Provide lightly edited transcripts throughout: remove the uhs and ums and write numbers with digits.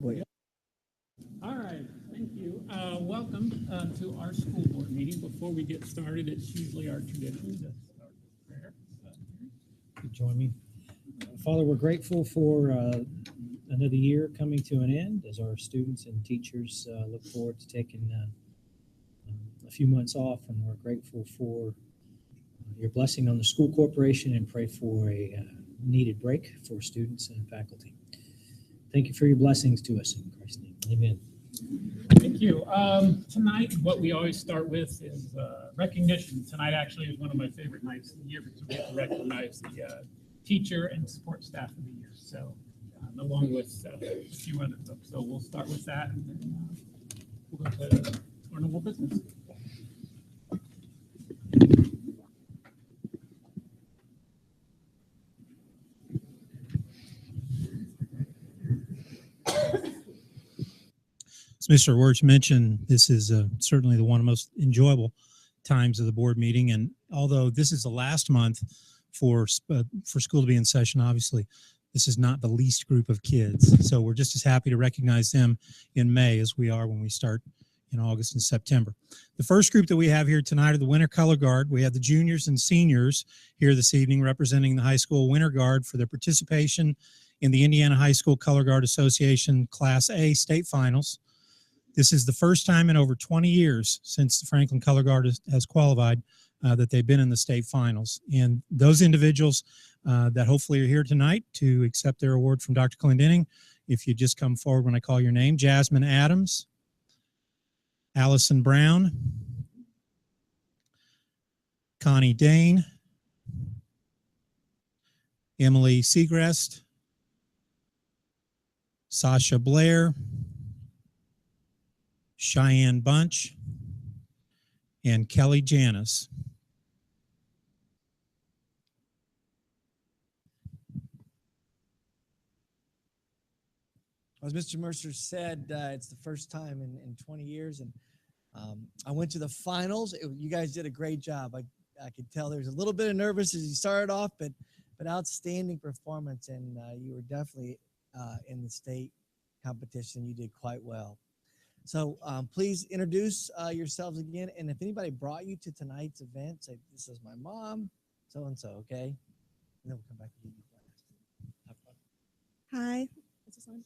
All right, thank you. Welcome to our school board meeting. Before we get started, it's usually our tradition to start with prayer. You join me. Father, we're grateful for another year coming to an end as our students and teachers look forward to taking a few months off, and we're grateful for your blessing on the school corporation and pray for a needed break for students and faculty. Thank you for your blessings to us in Christ's name. Amen. Thank you. Tonight, what we always start with is recognition. Tonight actually is one of my favorite nights of the year because we get to recognize the teacher and support staff of the year. So, along with a few other folks. So we'll start with that, and then we'll go to our normal business. As Mr. Wirtz mentioned, this is certainly the one of the most enjoyable times of the board meeting. And although this is the last month for school to be in session, obviously, this is not the least group of kids. So we're just as happy to recognize them in May as we are when we start in August and September. The first group that we have here tonight are the Winter Color Guard. We have the juniors and seniors here this evening representing the high school Winter Guard for their participation in the Indiana High School Color Guard Association Class A state finals. This is the first time in over 20 years since the Franklin Color Guard has qualified that they've been in the state finals. And those individuals that hopefully are here tonight to accept their award from Dr. Clendenning, if you just come forward when I call your name: Jasmine Adams, Allison Brown, Connie Dane, Emily Segrest, Sasha Blair, Cheyenne Bunch, and Kelly Janis. As Mr. Mercer said, it's the first time in 20 years, and I went to the finals. You guys did a great job. I could tell there was a little bit of nervous as you started off, but outstanding performance, and you were definitely in the state competition. You did quite well. So please introduce yourselves again, and if anybody brought you to tonight's event, say, "This is my mom, so-and-so," okay? And then we'll come back to you. Have fun. Hi. Is this on?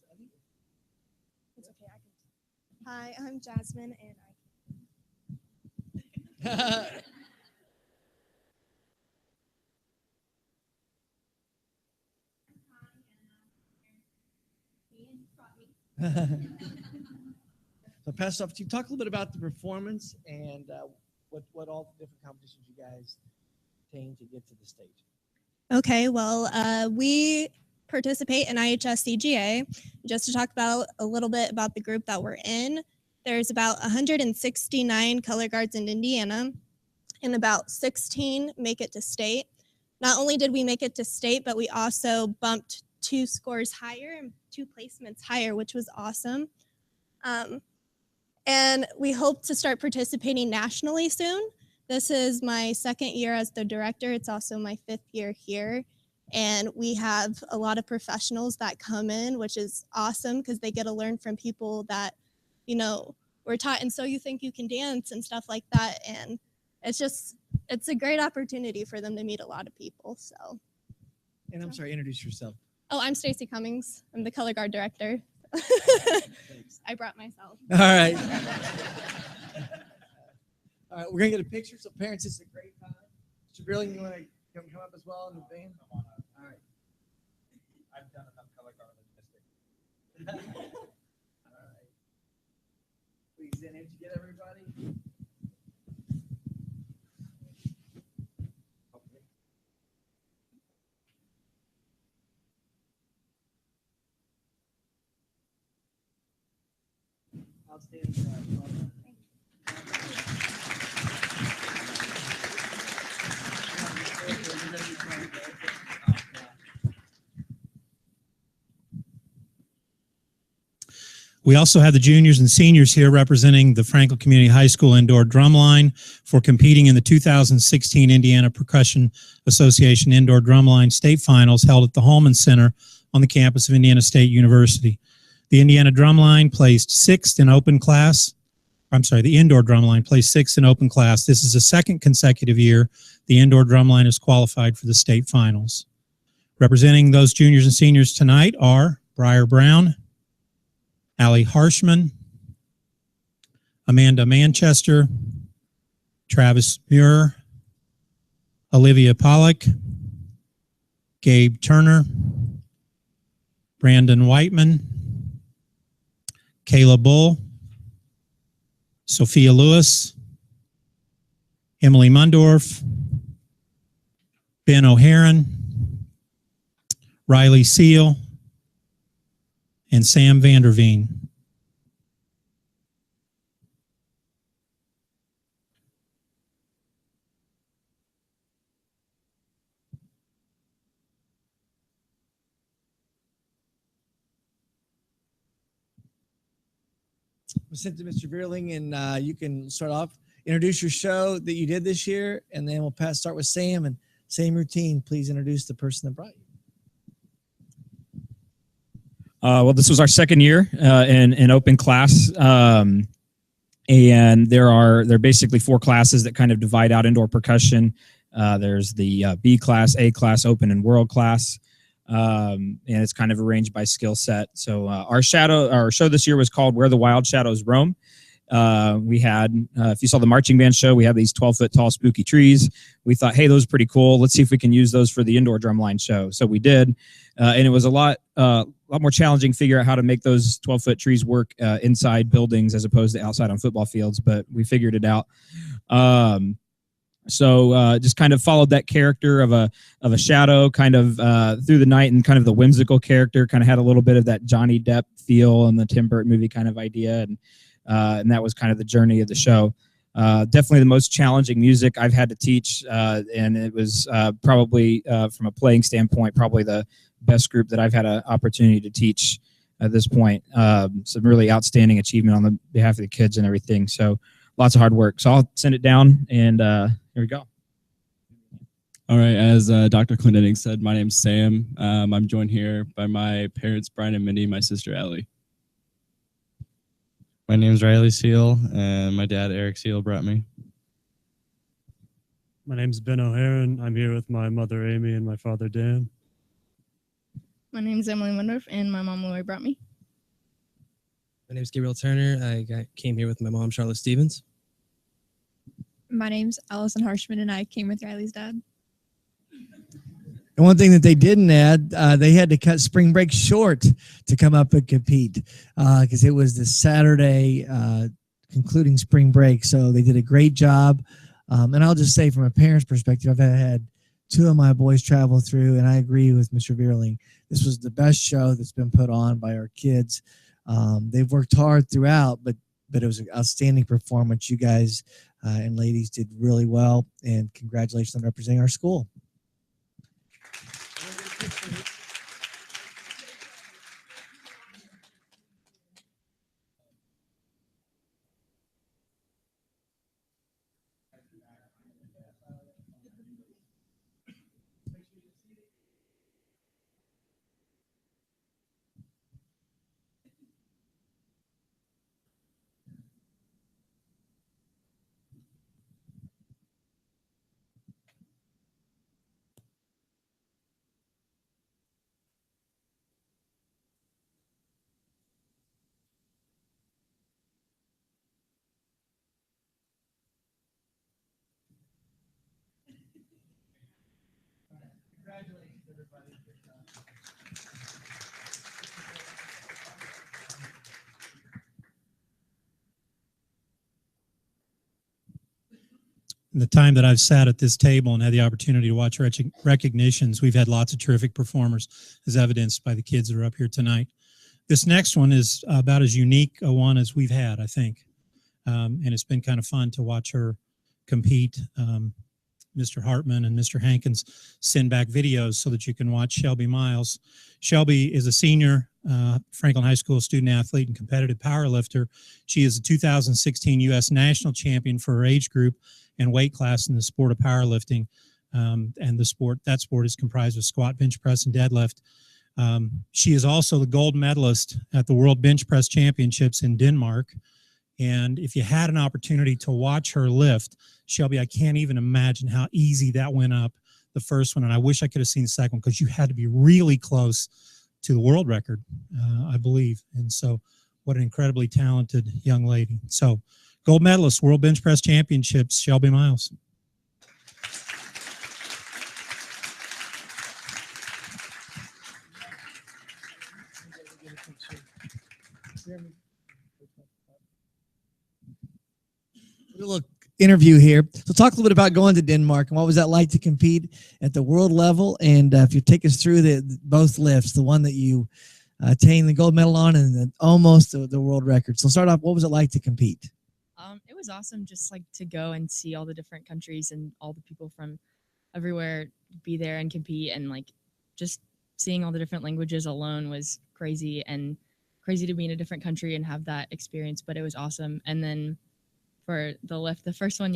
It's okay. Hi, I'm Jasmine, and So pass it off to you. Talk a little bit about the performance and what all the different competitions you guys obtained to get to the stage. Okay, well, we participate in IHS CGA. Just to talk about a little bit about the group that we're in, there's about 169 color guards in Indiana, and about 16 make it to state. Not only did we make it to state, but we also bumped 2 scores higher and 2 placements higher, which was awesome. And we hope to start participating nationally soon. This is my 2nd year as the director. It's also my 5th year here. And we have a lot of professionals that come in, which is awesome because they get to learn from people that, you know, were taught and So You Think You Can Dance and stuff like that. And it's a great opportunity for them to meet a lot of people. So. And I'm sorry, introduce yourself. Oh, I'm Stacy Cummings. I'm the color guard director. I brought myself. All right. All right, we're going to get a picture. So parents, it's a great time. Mr. Grilling, you want to come up as well in the band? All right. I've done enough color guard. All right. Please, then, did you get everybody? Outstanding. We also have the juniors and seniors here representing the Franklin Community High School Indoor Drumline for competing in the 2016 Indiana Percussion Association Indoor Drumline State Finals held at the Holman Center on the campus of Indiana State University. The Indiana Drumline placed 6th in open class. I'm sorry, the indoor drumline placed 6th in open class. This is the second consecutive year the indoor drumline has qualified for the state finals. Representing those juniors and seniors tonight are Briar Brown, Allie Harshman, Amanda Manchester, Travis Muir, Olivia Pollock, Gabe Turner, Brandon Whiteman, Kayla Bull, Sophia Lewis, Emily Mundorf, Ben O'Haron, Riley Seal, and Sam Vanderveen. We'll send to Mr. Veerling, and you can start off, introduce your show that you did this year, and then we'll start with Sam, and same routine. Please introduce the person that brought you. Well, this was our second year in open class, and there are basically 4 classes that kind of divide out indoor percussion. There's the B class, A class, open, and world class. And it's kind of arranged by skill set. So our show this year was called Where the Wild Shadows Roam. We had, if you saw the marching band show, we had these 12-foot tall spooky trees. We thought, hey, those are pretty cool. Let's see if we can use those for the indoor drumline show. So we did, and it was a lot more challenging to figure out how to make those 12-foot trees work inside buildings as opposed to outside on football fields, but we figured it out. So just kind of followed that character of a shadow kind of through the night, and kind of the whimsical character, kind of had a little bit of that Johnny Depp feel and the Tim Burton movie kind of idea. And that was kind of the journey of the show. Definitely the most challenging music I've had to teach. And it was probably from a playing standpoint, probably the best group that I've had an opportunity to teach at this point. Some really outstanding achievement on the behalf of the kids and everything. So lots of hard work. So I'll send it down, and here we go. All right, as Dr. Clendenning said, my name's Sam. I'm joined here by my parents, Brian and Mindy, my sister, Ellie. My name's Riley Seal, and my dad, Eric Seal, brought me. My name's Ben O'Haron. I'm here with my mother, Amy, and my father, Dan. My name's Emily Mundorf, and my mom, Lori, brought me. My name's Gabriel Turner. I came here with my mom, Charlotte Stevens. My name's Allison Harshman, and I came with Riley's dad. And one thing that they didn't add, they had to cut spring break short to come up and compete because it was the Saturday concluding spring break. So they did a great job. And I'll just say from a parent's perspective, I've had 2 of my boys travel through, and I agree with Mr. Veerling. This was the best show that's been put on by our kids. They've worked hard throughout, but it was an outstanding performance. You guys and ladies did really well, and congratulations on representing our school. Congratulations, everybody. In the time that I've sat at this table and had the opportunity to watch recognitions, we've had lots of terrific performers, as evidenced by the kids that are up here tonight. This next one is about as unique a one as we've had, I think. And it's been kind of fun to watch her compete. Mr. Hartman and Mr. Hankins send back videos so that you can watch Shelby Miles. Shelby is a senior Franklin High School student athlete and competitive powerlifter. She is a 2016 U.S. national champion for her age group and weight class in the sport of powerlifting. And that sport is comprised of squat, bench press, and deadlift. She is also the gold medalist at the World Bench Press Championships in Denmark. And if you had an opportunity to watch her lift, Shelby, I can't even imagine how easy that went up the first one. And I wish I could have seen the second one because you had to be really close to the world record, I believe. And so what an incredibly talented young lady. So gold medalist, World Bench Press Championships, Shelby Miles. A little interview here. So talk a little bit about going to Denmark and what was that like to compete at the world level? And if you take us through both lifts, the one that you attained the gold medal on and then almost the world record. So start off, what was it like to compete? It was awesome just like to go and see all the different countries and all the people from everywhere be there and compete, and like just seeing all the different languages alone was crazy to be in a different country and have that experience, but it was awesome. And then for the lift, the first one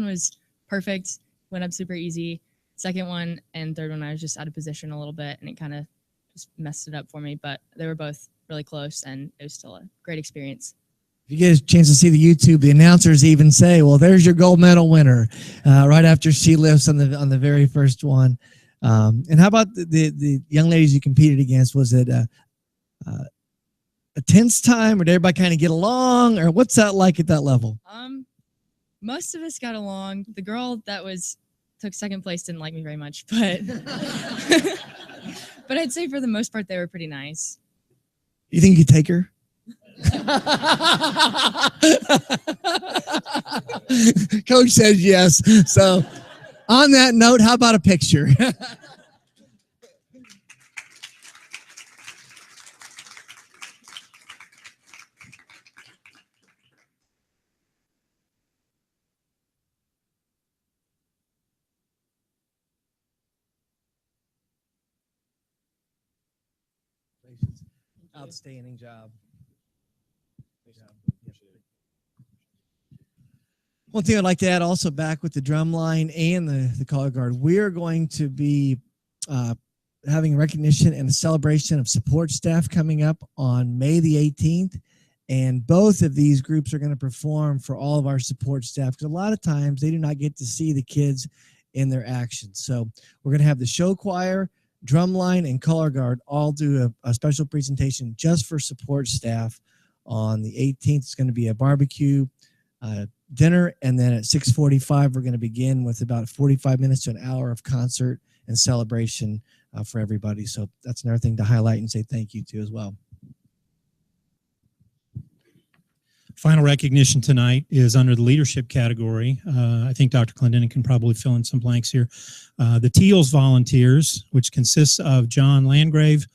was perfect, went up super easy. Second one and third one, I was just out of position a little bit and it kind of just messed it up for me, but they were both really close and it was still a great experience. If you get a chance to see the YouTube, the announcers even say, well, there's your gold medal winner right after she lifts on the very first one. And how about the young ladies you competed against? Was it a tense time, or did everybody kind of get along, or what's that like at that level? Most of us got along. The girl that took second place didn't like me very much, but but I'd say for the most part they were pretty nice. You think you could take her? Coach says yes. So on that note, how about a picture? Outstanding job. One thing I'd like to add also back with the drum line and the color guard, we're going to be having recognition and a celebration of support staff coming up on May the 18th. And both of these groups are going to perform for all of our support staff because a lot of times they do not get to see the kids in their actions. So we're going to have the show choir, drumline, and color guard all do a special presentation just for support staff on the 18th. It's going to be a barbecue dinner, and then at 6:45 we're going to begin with about 45 minutes to an hour of concert and celebration for everybody. So that's another thing to highlight and say thank you to as well. Final recognition tonight is under the leadership category. I think Dr. Clendenin can probably fill in some blanks here. The Teals Volunteers, which consists of John Landgrave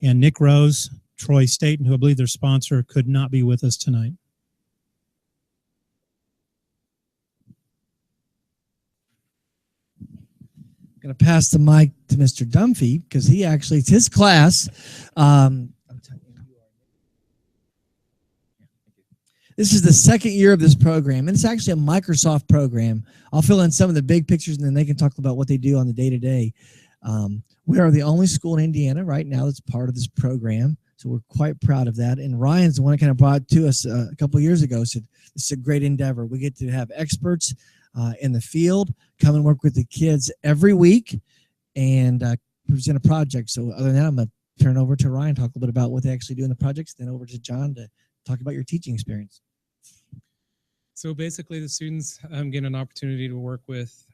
and Nick Rose, Troy Staten, who I believe their sponsor, could not be with us tonight. I'm going to pass the mic to Mr. Dunphy because he actually, it's his class. This is the second year of this program, and it's actually a Microsoft program. I'll fill in some of the big pictures, and then they can talk about what they do on the day-to-day. We are the only school in Indiana right now that's part of this program, so we're quite proud of that. And Ryan's the one that kind of brought it to us a couple of years ago, said this is a great endeavor. We get to have experts in the field come and work with the kids every week and present a project. So other than that, I'm going to turn it over to Ryan, talk a little bit about what they actually do in the projects, then over to John to talk about your teaching experience. So basically the students get an opportunity to work with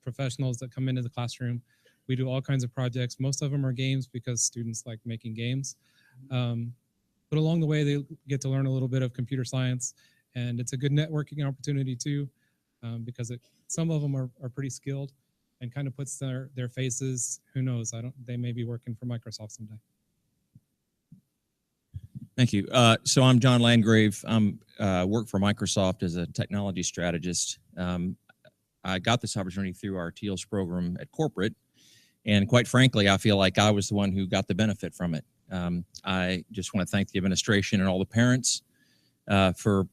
professionals that come into the classroom. We do all kinds of projects. Most of them are games because students like making games. But along the way, they get to learn a little bit of computer science, and it's a good networking opportunity too, because some of them are pretty skilled and kind of puts their faces, who knows, they may be working for Microsoft someday. Thank you. So I'm John Landgrave. I work for Microsoft as a technology strategist. I got this opportunity through our TEALS program at corporate, and quite frankly, I feel like I was the one who got the benefit from it. I just want to thank the administration and all the parents for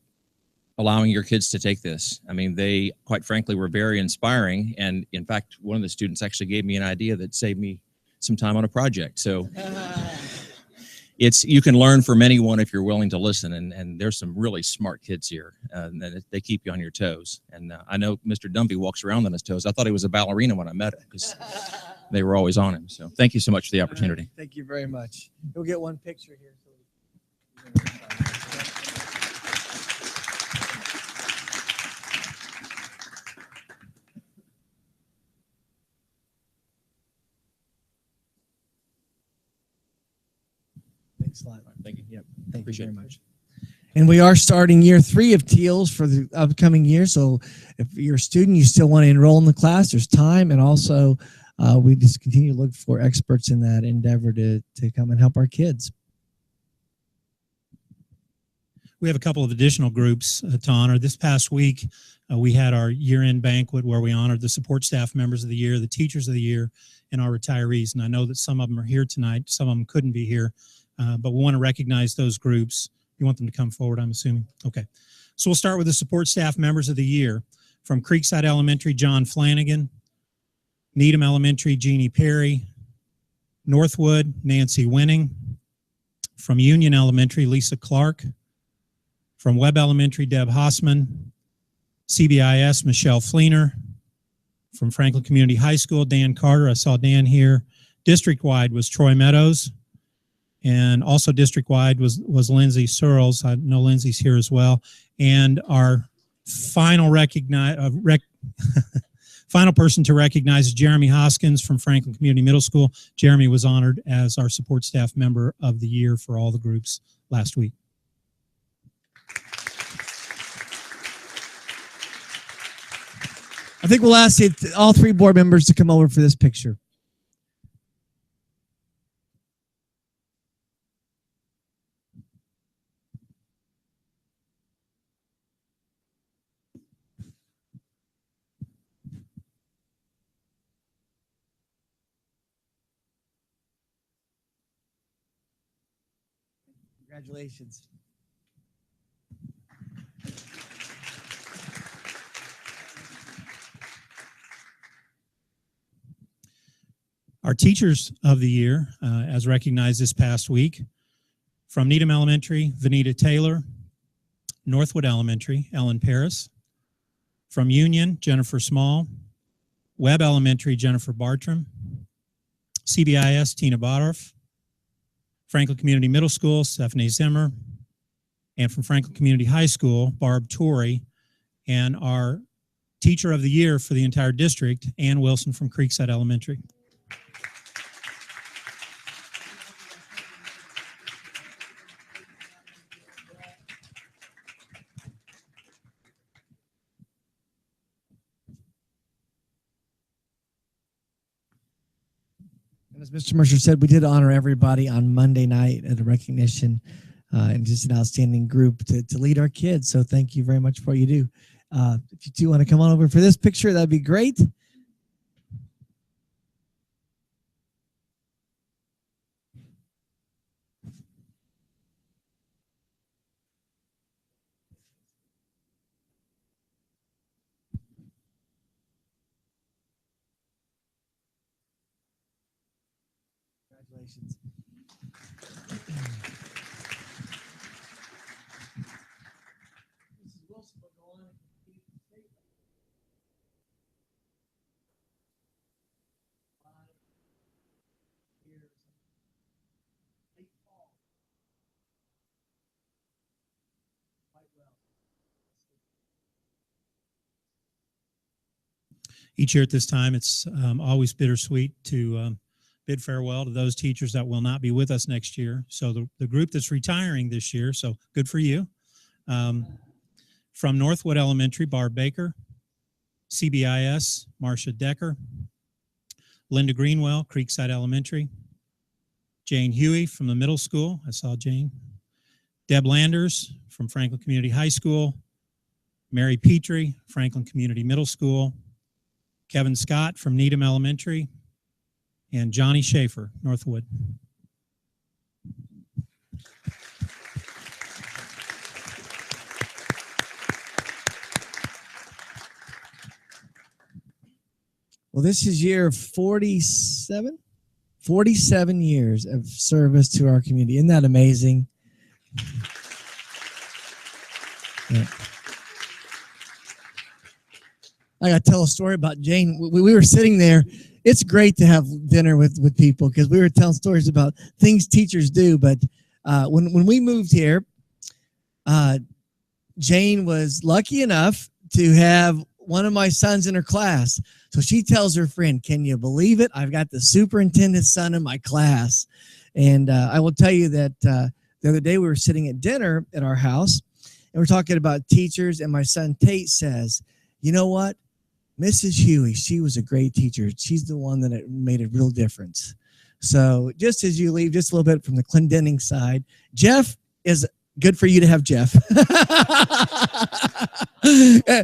allowing your kids to take this. I mean, they, quite frankly, were very inspiring, and in fact, one of the students actually gave me an idea that saved me some time on a project. So you can learn from anyone if you're willing to listen. And there's some really smart kids here. And they keep you on your toes. And I know Mr. Dumpy walks around on his toes. I thought he was a ballerina when I met him because they were always on him. So thank you so much for the opportunity. Thank you very much. We'll get one picture here. Thanks a lot. Thank you. Yep. Thank Appreciate you it. very much. And we are starting year 3 of TEALS for the upcoming year. So if you're a student, you still want to enroll in the class, there's time. And also we just continue to look for experts in that endeavor to come and help our kids. We have a couple of additional groups to honor. This past week, we had our year-end banquet where we honored the support staff members of the year, the teachers of the year, and our retirees. And I know that some of them are here tonight. Some of them couldn't be here, but we want to recognize those groups. You want them to come forward, I'm assuming? Okay. So we'll start with the support staff members of the year. From Creekside Elementary, John Flanagan. Needham Elementary, Jeannie Perry. Northwood, Nancy Winning. From Union Elementary, Lisa Clark. From Webb Elementary, Deb Hossman. CBIS, Michelle Fleener. From Franklin Community High School, Dan Carter. I saw Dan here. District-wide was Troy Meadows. And also district-wide was Lindsay Searles. I know Lindsay's here as well. And our final final person to recognize is Jeremy Hoskins from Franklin Community Middle School. Jeremy was honored as our support staff member of the year for all the groups last week. I think we'll ask all 3 board members to come over for this picture. Congratulations. Our teachers of the year, as recognized this past week, from Needham Elementary, Vanita Taylor. Northwood Elementary, Ellen Paris. From Union, Jennifer Small. Webb Elementary, Jennifer Bartram. CBIS, Tina Bodorf. Franklin Community Middle School, Stephanie Zimmer. And from Franklin Community High School, Barb Torrey. And our teacher of the year for the entire district, Ann Wilson from Creekside Elementary. And as Mr. Mercer said, we did honor everybody on Monday night at a recognition and just an outstanding group to lead our kids. So thank you very much for what you do. If you do want to come on over for this picture, that'd be great. Congratulations. Mrs. Wilson will go on and complete the statement. 5 years. Late fall. Quite well. Each year at this time, it's always bittersweet to bid farewell to those teachers that will not be with us next year. So the group that's retiring this year, so good for you. From Northwood Elementary, Barb Baker. CBIS, Marcia Decker. Linda Greenwell, Creekside Elementary. Jane Huey from the middle school. I saw Jane. Deb Landers from Franklin Community High School. Mary Petrie, Franklin Community Middle School. Kevin Scott from Needham Elementary. And Johnny Schaefer, Northwood. Well, this is year 47? 47 years of service to our community. Isn't that amazing? Yeah. I got to tell a story about Jane. We were sitting there. It's great to have dinner with people because we were telling stories about things teachers do. But when we moved here, Jane was lucky enough to have one of my sons in her class. So she tells her friend, "Can you believe it? I've got the superintendent's son in my class." And I will tell you that the other day we were sitting at dinner at our house, and we're talking about teachers, and my son Tate says, "You know what? Mrs. Huey, she was a great teacher. She's the one that made a real difference." So just as you leave, just a little bit from the Clendening side, Jeff is good for you to have Jeff.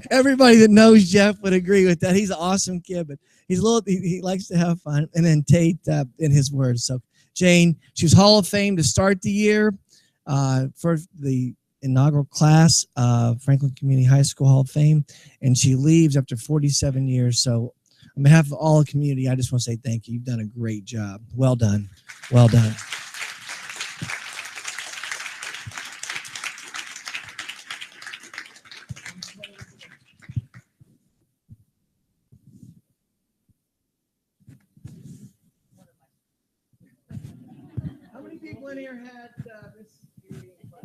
Everybody that knows Jeff would agree with that. He's an awesome kid, but he's a little, he likes to have fun. And then Tate in his words. So Jane, she was Hall of Fame to start the year for the inaugural class of Franklin Community High School Hall of Fame, and she leaves after 47 years. So on behalf of all the community, I just want to say thank you. You've done a great job. Well done. Well done. How many people in here had this evening class?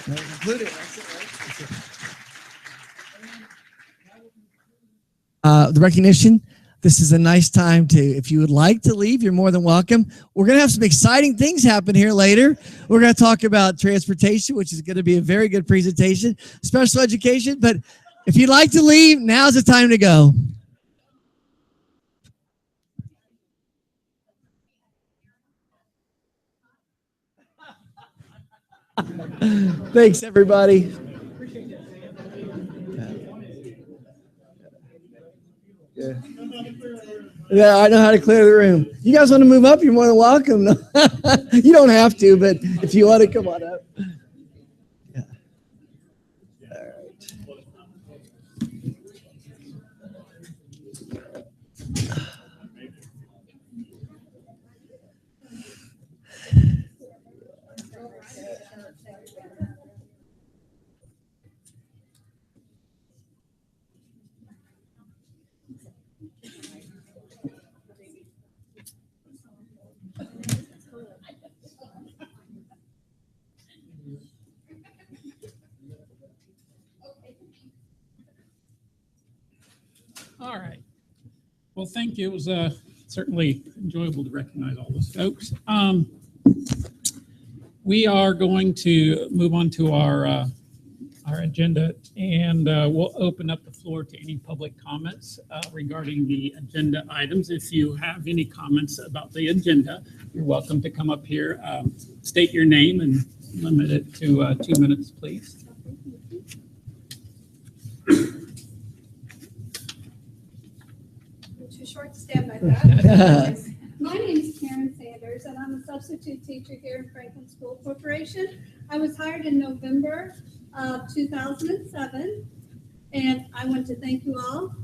That was included. That's it, right? The recognition. This is a nice time to, if you would like to leave, you're more than welcome. We're going to have some exciting things happen here later. We're going to talk about transportation, which is going to be a very good presentation, special education. But if you'd like to leave, now's the time to go. Thanks, everybody. Yeah. Yeah, I know how to clear the room. You guys want to move up? You're more than welcome. You don't have to, but if you want to, come on up. Yeah. All right. All right. Well, thank you. It was certainly enjoyable to recognize all those folks. We are going to move on to our agenda, and we'll open up the floor to any public comments regarding the agenda items. If you have any comments about the agenda, you're welcome to come up here, state your name, and limit it to 2 minutes, please. Too short to stand by that. My name is Karen Sanders, and I'm a substitute teacher here in Franklin School Corporation. I was hired in November of 2007, and I want to thank you all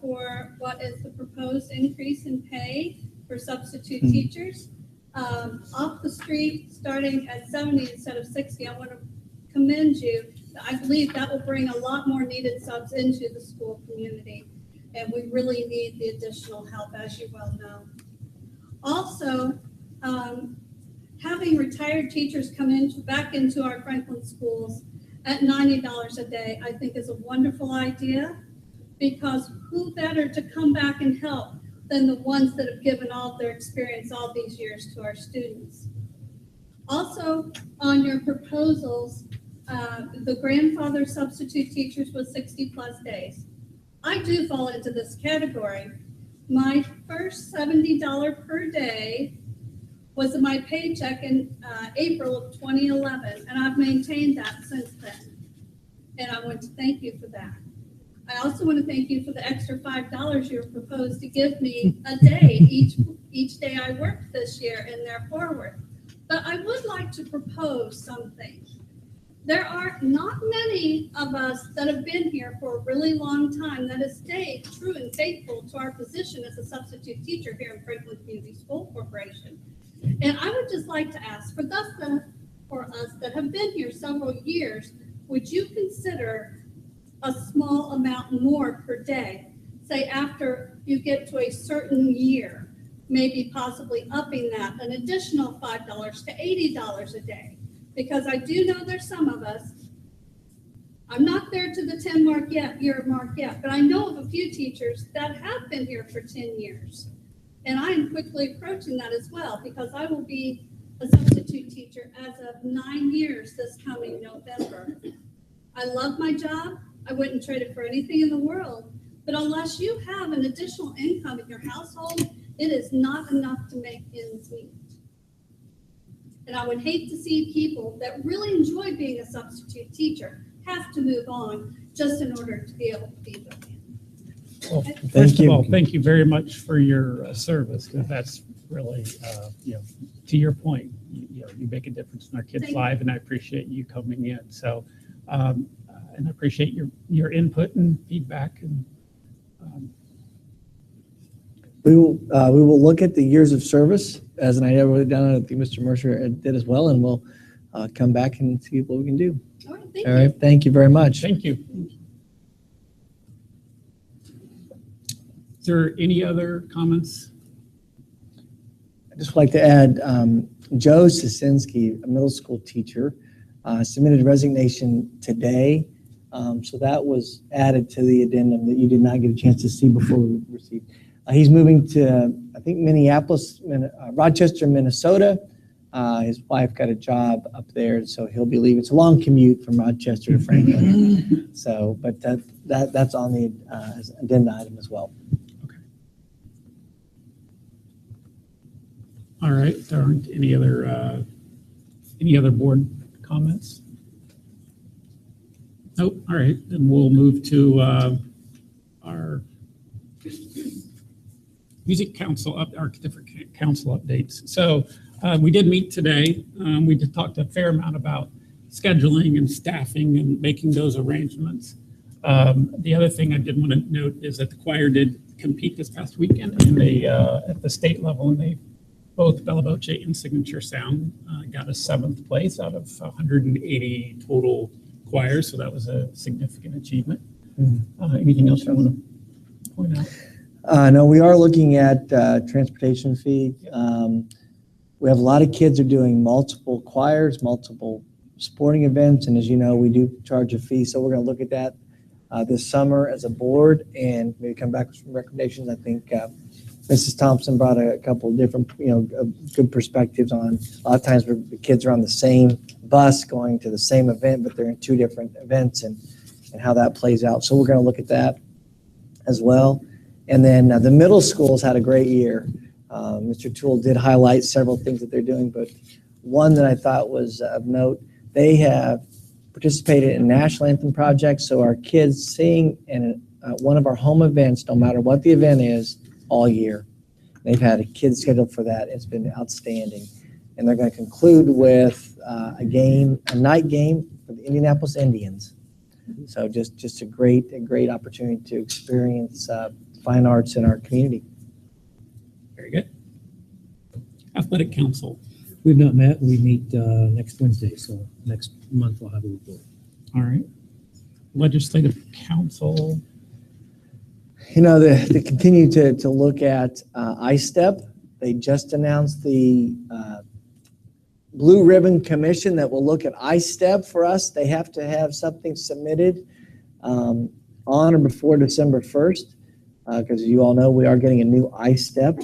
for what is the proposed increase in pay for substitute teachers. Off the street, starting at 70 instead of 60, I want to commend you. I believe that will bring a lot more needed subs into the school community, and we really need the additional help, as you well know. Also, having retired teachers come back into our Franklin schools at $90 a day, I think is a wonderful idea, because who better to come back and help than the ones that have given all their experience all these years to our students. Also, on your proposals, the grandfather substitute teachers was 60+ days. I do fall into this category. My first $70 per day was my paycheck in April of 2011, and I've maintained that since then. And I want to thank you for that. I also want to thank you for the extra $5 you proposed to give me a day each day I worked this year and there forward. But I would like to propose something. There are not many of us that have been here for a really long time that have stayed true and faithful to our position as a substitute teacher here in Franklin Community School Corporation. And I would just like to ask for us that have been here several years, would you consider a small amount more per day? Say after you get to a certain year, maybe possibly upping that an additional $5 to $80 a day. Because I do know there's some of us, I'm not there to the 10 year mark yet, but I know of a few teachers that have been here for 10 years. And I am quickly approaching that as well, because I will be a substitute teacher as of 9 years this coming November. I love my job. I wouldn't trade it for anything in the world. But unless you have an additional income in your household, it is not enough to make ends meet. And I would hate to see people that really enjoy being a substitute teacher have to move on just in order to be able to feed their family. Well, first of all, thank you very much for your service, because that's really, to your point, you make a difference in our kids' lives, and I appreciate you coming in. So, and I appreciate your input and feedback. And we will look at the years of service as an idea. I wrote it down. I think Mr. Mercer did as well, and we'll come back and see what we can do. All right, All right, thank you very much. Thank you. Is there any other comments? I'd just like to add, Joe Sisinski, a middle school teacher, submitted a resignation today. So that was added to the addendum that you did not get a chance to see before we received. He's moving to, I think, Rochester, Minnesota. His wife got a job up there, so he'll be leaving. It's a long commute from Rochester to Franklin. So, but that's on the as an addenda item as well. All right, there aren't any other board comments? Nope. All right, then we'll move to our music council our different council updates. So we did meet today. We did talk a fair amount about scheduling and staffing and making those arrangements. The other thing I did want to note is that the choir did compete this past weekend at the state level, and both Bella Voce and Signature Sound got a 7th place out of 180 total choirs, so that was a significant achievement. Anything else you want to point out? No, we are looking at transportation fee. We have a lot of kids are doing multiple choirs, multiple sporting events, and as you know, we do charge a fee, so we're going to look at that this summer as a board and maybe come back with some recommendations. I think Mrs. Thompson brought a couple of different, good perspectives on a lot of times where the kids are on the same bus going to the same event, but they're in 2 different events and how that plays out. So we're going to look at that as well. And then the middle schools had a great year. Mr. Toole did highlight several things that they're doing, but one that I thought was of note, they have participated in national anthem projects. So our kids sing in one of our home events, no matter what the event is, all year. They've had a kid scheduled for that. It's been outstanding. And they're going to conclude with a night game for the Indianapolis Indians. So just a great opportunity to experience fine arts in our community. Very good. Athletic Council. We've not met. We meet next Wednesday, so next month we'll have a report. All right. Legislative Council. They continue to look at ISTEP. They just announced the Blue Ribbon Commission that will look at ISTEP for us. They have to have something submitted on or before December 1st, because as you all know, we are getting a new ISTEP.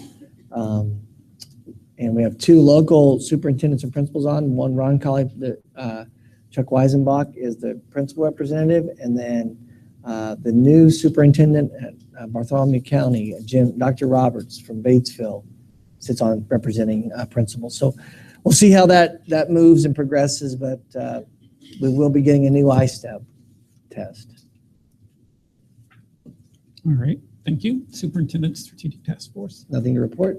And we have 2 local superintendents and principals on. One, Ron Colley, Chuck Weisenbach is the principal representative, and then the new superintendent at Bartholomew County, Dr. Roberts from Batesville, sits on representing principals. So we'll see how that moves and progresses, but we will be getting a new ISTEP test. All right, thank you. Superintendent Strategic Task Force. Nothing to report.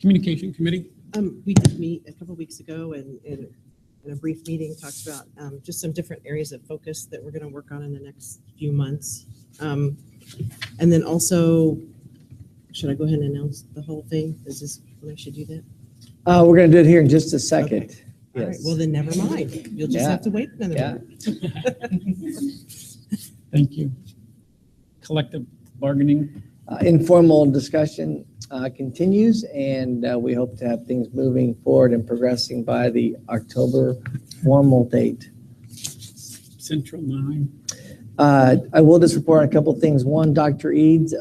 Communication Committee. We did meet a couple weeks ago and in a brief meeting talked about just some different areas of focus that we're going to work on in the next few months. And then also, should I go ahead and announce the whole thing? Is this when I should do that? We're going to do it here in just a second. Okay. All right, well then never mind. You'll just have to wait another minute. Thank you. Collective bargaining. Informal discussion continues, and we hope to have things moving forward and progressing by the October formal date. Central 9. I will just report on a couple of things. One, Dr. Eads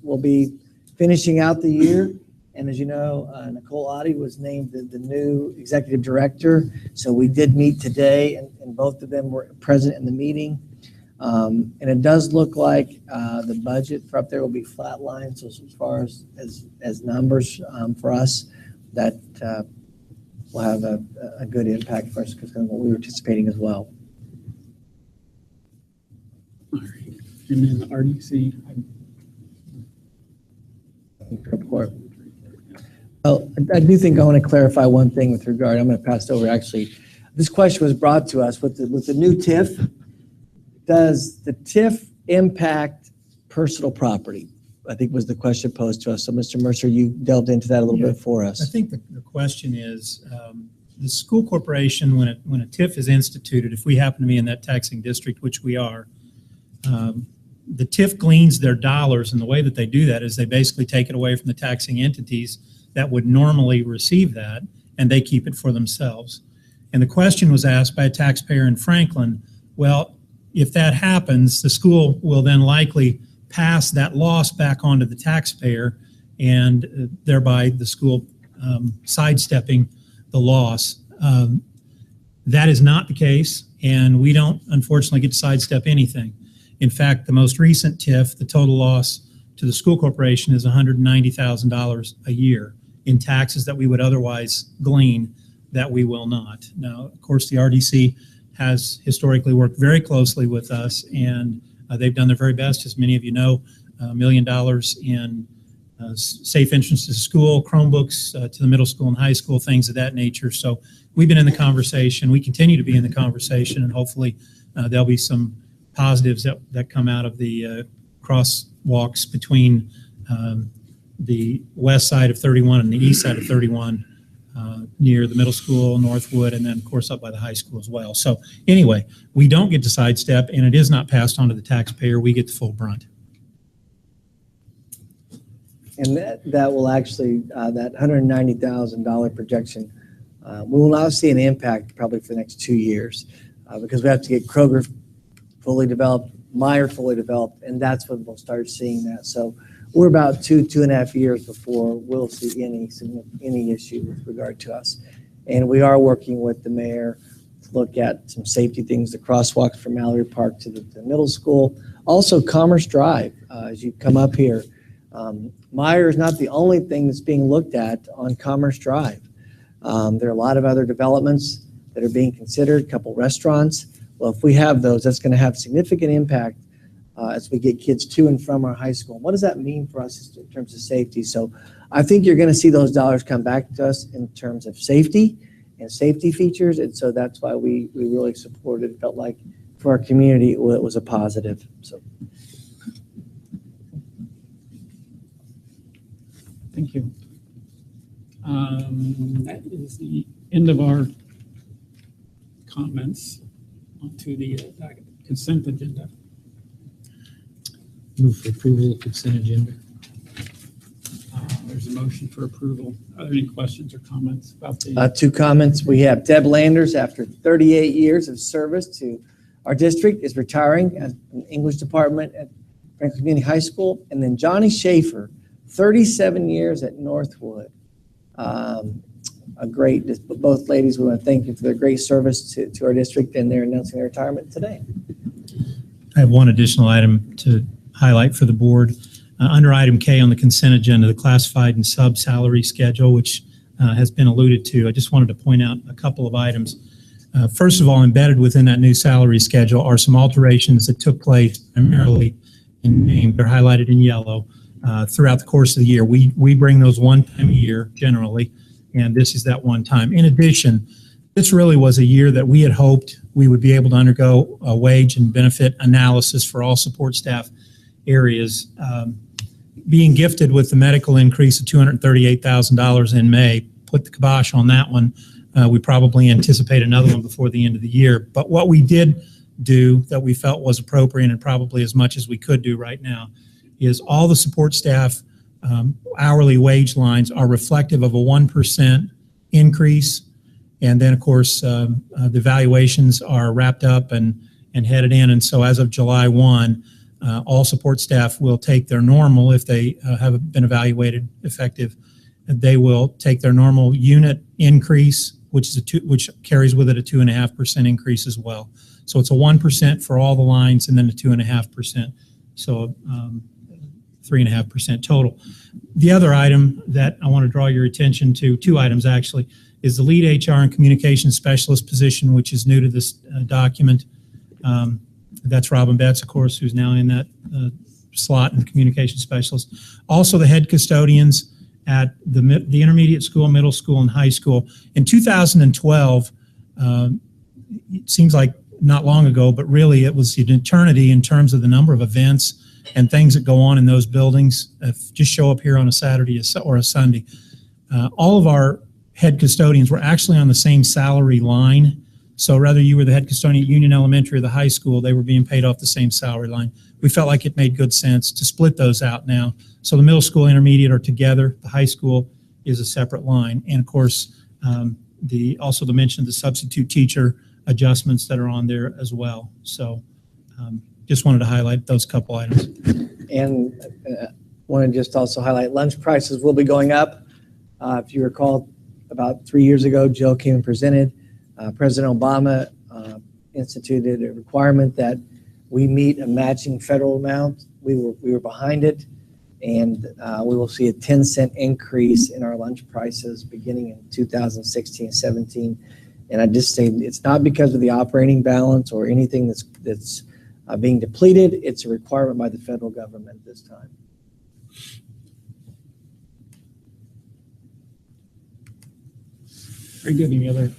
will be finishing out the year. And as you know, Nicole Oddie was named the new executive director. So we did meet today, and both of them were present in the meeting. And it does look like the budget for up there will be flatlined. So as far as numbers for us, that will have a good impact for us because of what we were anticipating as well. All right. And then the RDC. Report. Well, I do think I want to clarify one thing with regard. I'm going to pass it over. Actually, this question was brought to us with the new TIF. Does the TIF impact personal property? I think was the question posed to us. So, Mr. Mercer, you delved into that a little bit for us. I think the question is the school corporation, when a TIF is instituted, if we happen to be in that taxing district, which we are, the TIF gleans their dollars, and the way that they do that is they basically take it away from the taxing entities that would normally receive that, and they keep it for themselves. And the question was asked by a taxpayer in Franklin, well, if that happens, the school will then likely pass that loss back onto the taxpayer, and thereby the school sidestepping the loss. That is not the case, and we don't, unfortunately, get to sidestep anything. In fact, the most recent TIF, the total loss to the school corporation is $190,000 a year in taxes that we would otherwise glean that we will not. Now, of course, the RDC has historically worked very closely with us, and they've done their very best, as many of you know, $1 million in safe entrance to school, Chromebooks to the middle school and high school, things of that nature. So we've been in the conversation. We continue to be in the conversation, and hopefully there'll be some positives that come out of the crosswalks between the west side of 31 and the east side of 31 near the middle school, Northwood, and then, of course, up by the high school as well. So anyway, we don't get to sidestep, and it is not passed on to the taxpayer. We get the full brunt. And that will actually, that $190,000 projection, we will not see an impact probably for the next 2 years because we have to get Kroger fully developed, Meyer fully developed, and that's when we'll start seeing that. So we're about 2.5 years before we'll see any issue with regard to us. And we are working with the mayor to look at some safety things, the crosswalks from Mallory Park to the middle school. Also, Commerce Drive, as you come up here. Meyer is not the only thing that's being looked at on Commerce Drive. There are a lot of other developments that are being considered, a couple restaurants. Well, if we have those, that's going to have significant impact as we get kids to and from our high school. What does that mean for us in terms of safety? So I think you're going to see those dollars come back to us in terms of safety and safety features. And so that's why we really supported it. Felt like for our community, it was a positive. So. Thank you. That is the end of our comments onto the consent agenda. Move for approval of consent agenda. There's a motion for approval. Are there any questions or comments about the? 2 comments. We have Deb Landers, after 38 years of service to our district, is retiring as an English department at Franklin Community High School. And then Johnny Schaefer, 37 years at Northwood. Both ladies, we want to thank you for their great service to our district, and they're announcing their retirement today. I have one additional item to highlight for the board. Under item K on the consent agenda, the classified and sub salary schedule, which has been alluded to. I just wanted to point out a couple of items. First of all, embedded within that new salary schedule are some alterations that took place primarily named. They're highlighted in yellow throughout the course of the year. We bring those one time a year generally, and this is that one time. In addition, this really was a year that we had hoped we would be able to undergo a wage and benefit analysis for all support staff areas. Being gifted with the medical increase of $238,000 in May put the kibosh on that one. We probably anticipate another one before the end of the year. But what we did do that we felt was appropriate, and probably as much as we could do right now, is all the support staff hourly wage lines are reflective of a 1% increase. And then, of course, the valuations are wrapped up and headed in. And so as of July 1, all support staff will take their normal, if they have been evaluated effective, they will take their normal unit increase, which carries with it a 2.5% increase as well. So it's a 1% for all the lines and then a 2.5%. So 3.5% total. The other item that I want to draw your attention to, two items actually, is the lead HR and communication specialist position, which is new to this document. That's Robin Betts, of course, who's now in that slot in communication specialist. Also the head custodians at the intermediate school, middle school, and high school. In 2012, it seems like not long ago, but really it was an eternity in terms of the number of events and things that go on in those buildings. Just show up here on a Saturday or a Sunday. All of our head custodians were actually on the same salary line. So whether you were the head custodian at Union Elementary or the high school, they were being paid off the same salary line. We felt like it made good sense to split those out now. So the middle school, intermediate are together. The high school is a separate line. And of course, also the mention of the substitute teacher adjustments that are on there as well. So just wanted to highlight those couple items. And want to just also highlight lunch prices will be going up. If you recall, about 3 years ago, Jill came and presented. President Obama instituted a requirement that we meet a matching federal amount. We were behind it, and we will see a 10-cent increase in our lunch prices beginning in 2016-17. And I just say it's not because of the operating balance or anything that's being depleted. It's a requirement by the federal government this time. Very good. Any other?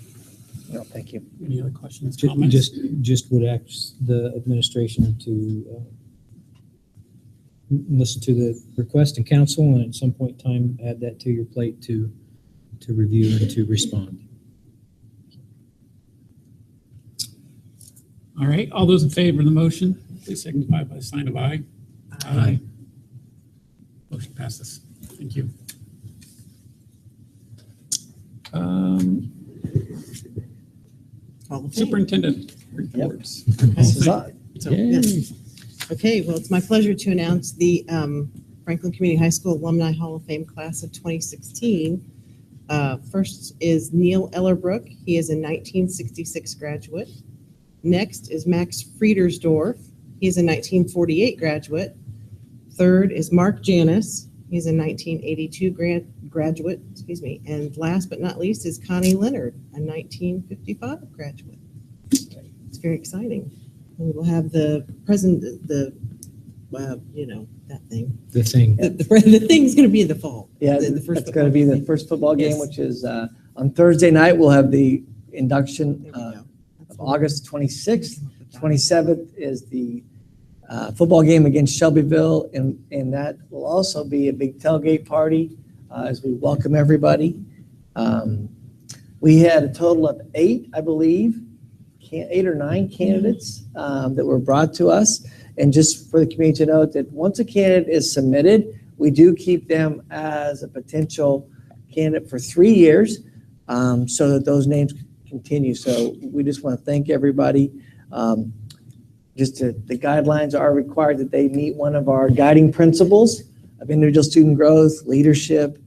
No, thank you. Any other questions, comments? Just would ask the administration to listen to the request in council, and at some point in time add that to your plate to review and to respond. All right. All those in favor of the motion, please signify by a sign of aye. Aye. Motion passes. Thank you. Superintendent reports. Okay, well, it's my pleasure to announce the Franklin Community High School Alumni Hall of Fame class of 2016. First is Neil Ellerbrook. He is a 1966 graduate. Next is Max Friedersdorf. He's a 1948 graduate. Third is Mark Janis. He's a 1982 graduate, and last but not least is Connie Leonard, a 1955 graduate. It's very exciting. And we will have the present, that thing. The thing. The thing's going to be in the fall. Yeah, the first that's going to be the first football game, Yes. which is on Thursday night. We'll have the induction of August 26th. 27th is the football game against Shelbyville, and that will also be a big tailgate party as we welcome everybody. We had a total of 8, I believe, 8 or 9 candidates that were brought to us. And just for the community to note that once a candidate is submitted, we do keep them as a potential candidate for 3 years so that those names continue. So we just want to thank everybody. The guidelines are required that they meet one of our guiding principles of individual student growth, leadership,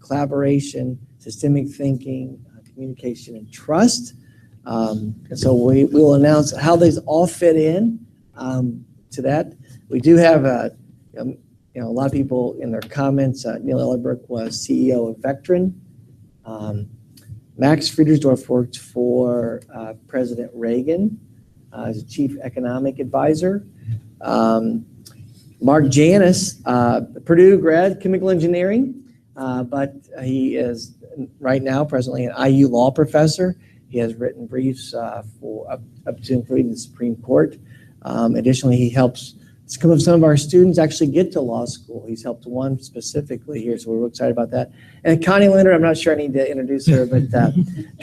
collaboration, systemic thinking, communication, and trust. And so we will announce how these all fit in to that. We do have a lot of people in their comments. Neil Ellerbrook was CEO of Vectren. Max Friedersdorf worked for President Reagan as a chief economic advisor. Mark Janis, Purdue grad, chemical engineering, but he is right now presently an IU law professor. He has written briefs for up to including the Supreme Court. Additionally, he helps some of our students actually get to law school. He's helped one specifically here, so we're excited about that. And Connie Leonard, I'm not sure I need to introduce her, but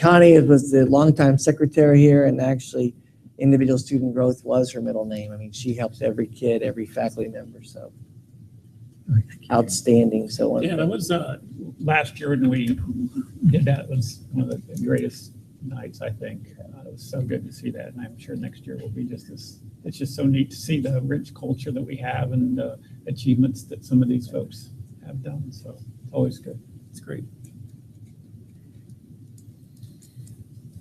Connie was the longtime secretary here, and actually individual student growth was her middle name. I mean, she helps every kid, every faculty member, so outstanding. So Yeah, that was last year when we did that. It was one of the greatest nights, I think. It was so good to see that, and I'm sure next year will be just as. It's just so neat to see the rich culture that we have and the achievements that some of these folks have done. So it's always good. It's great.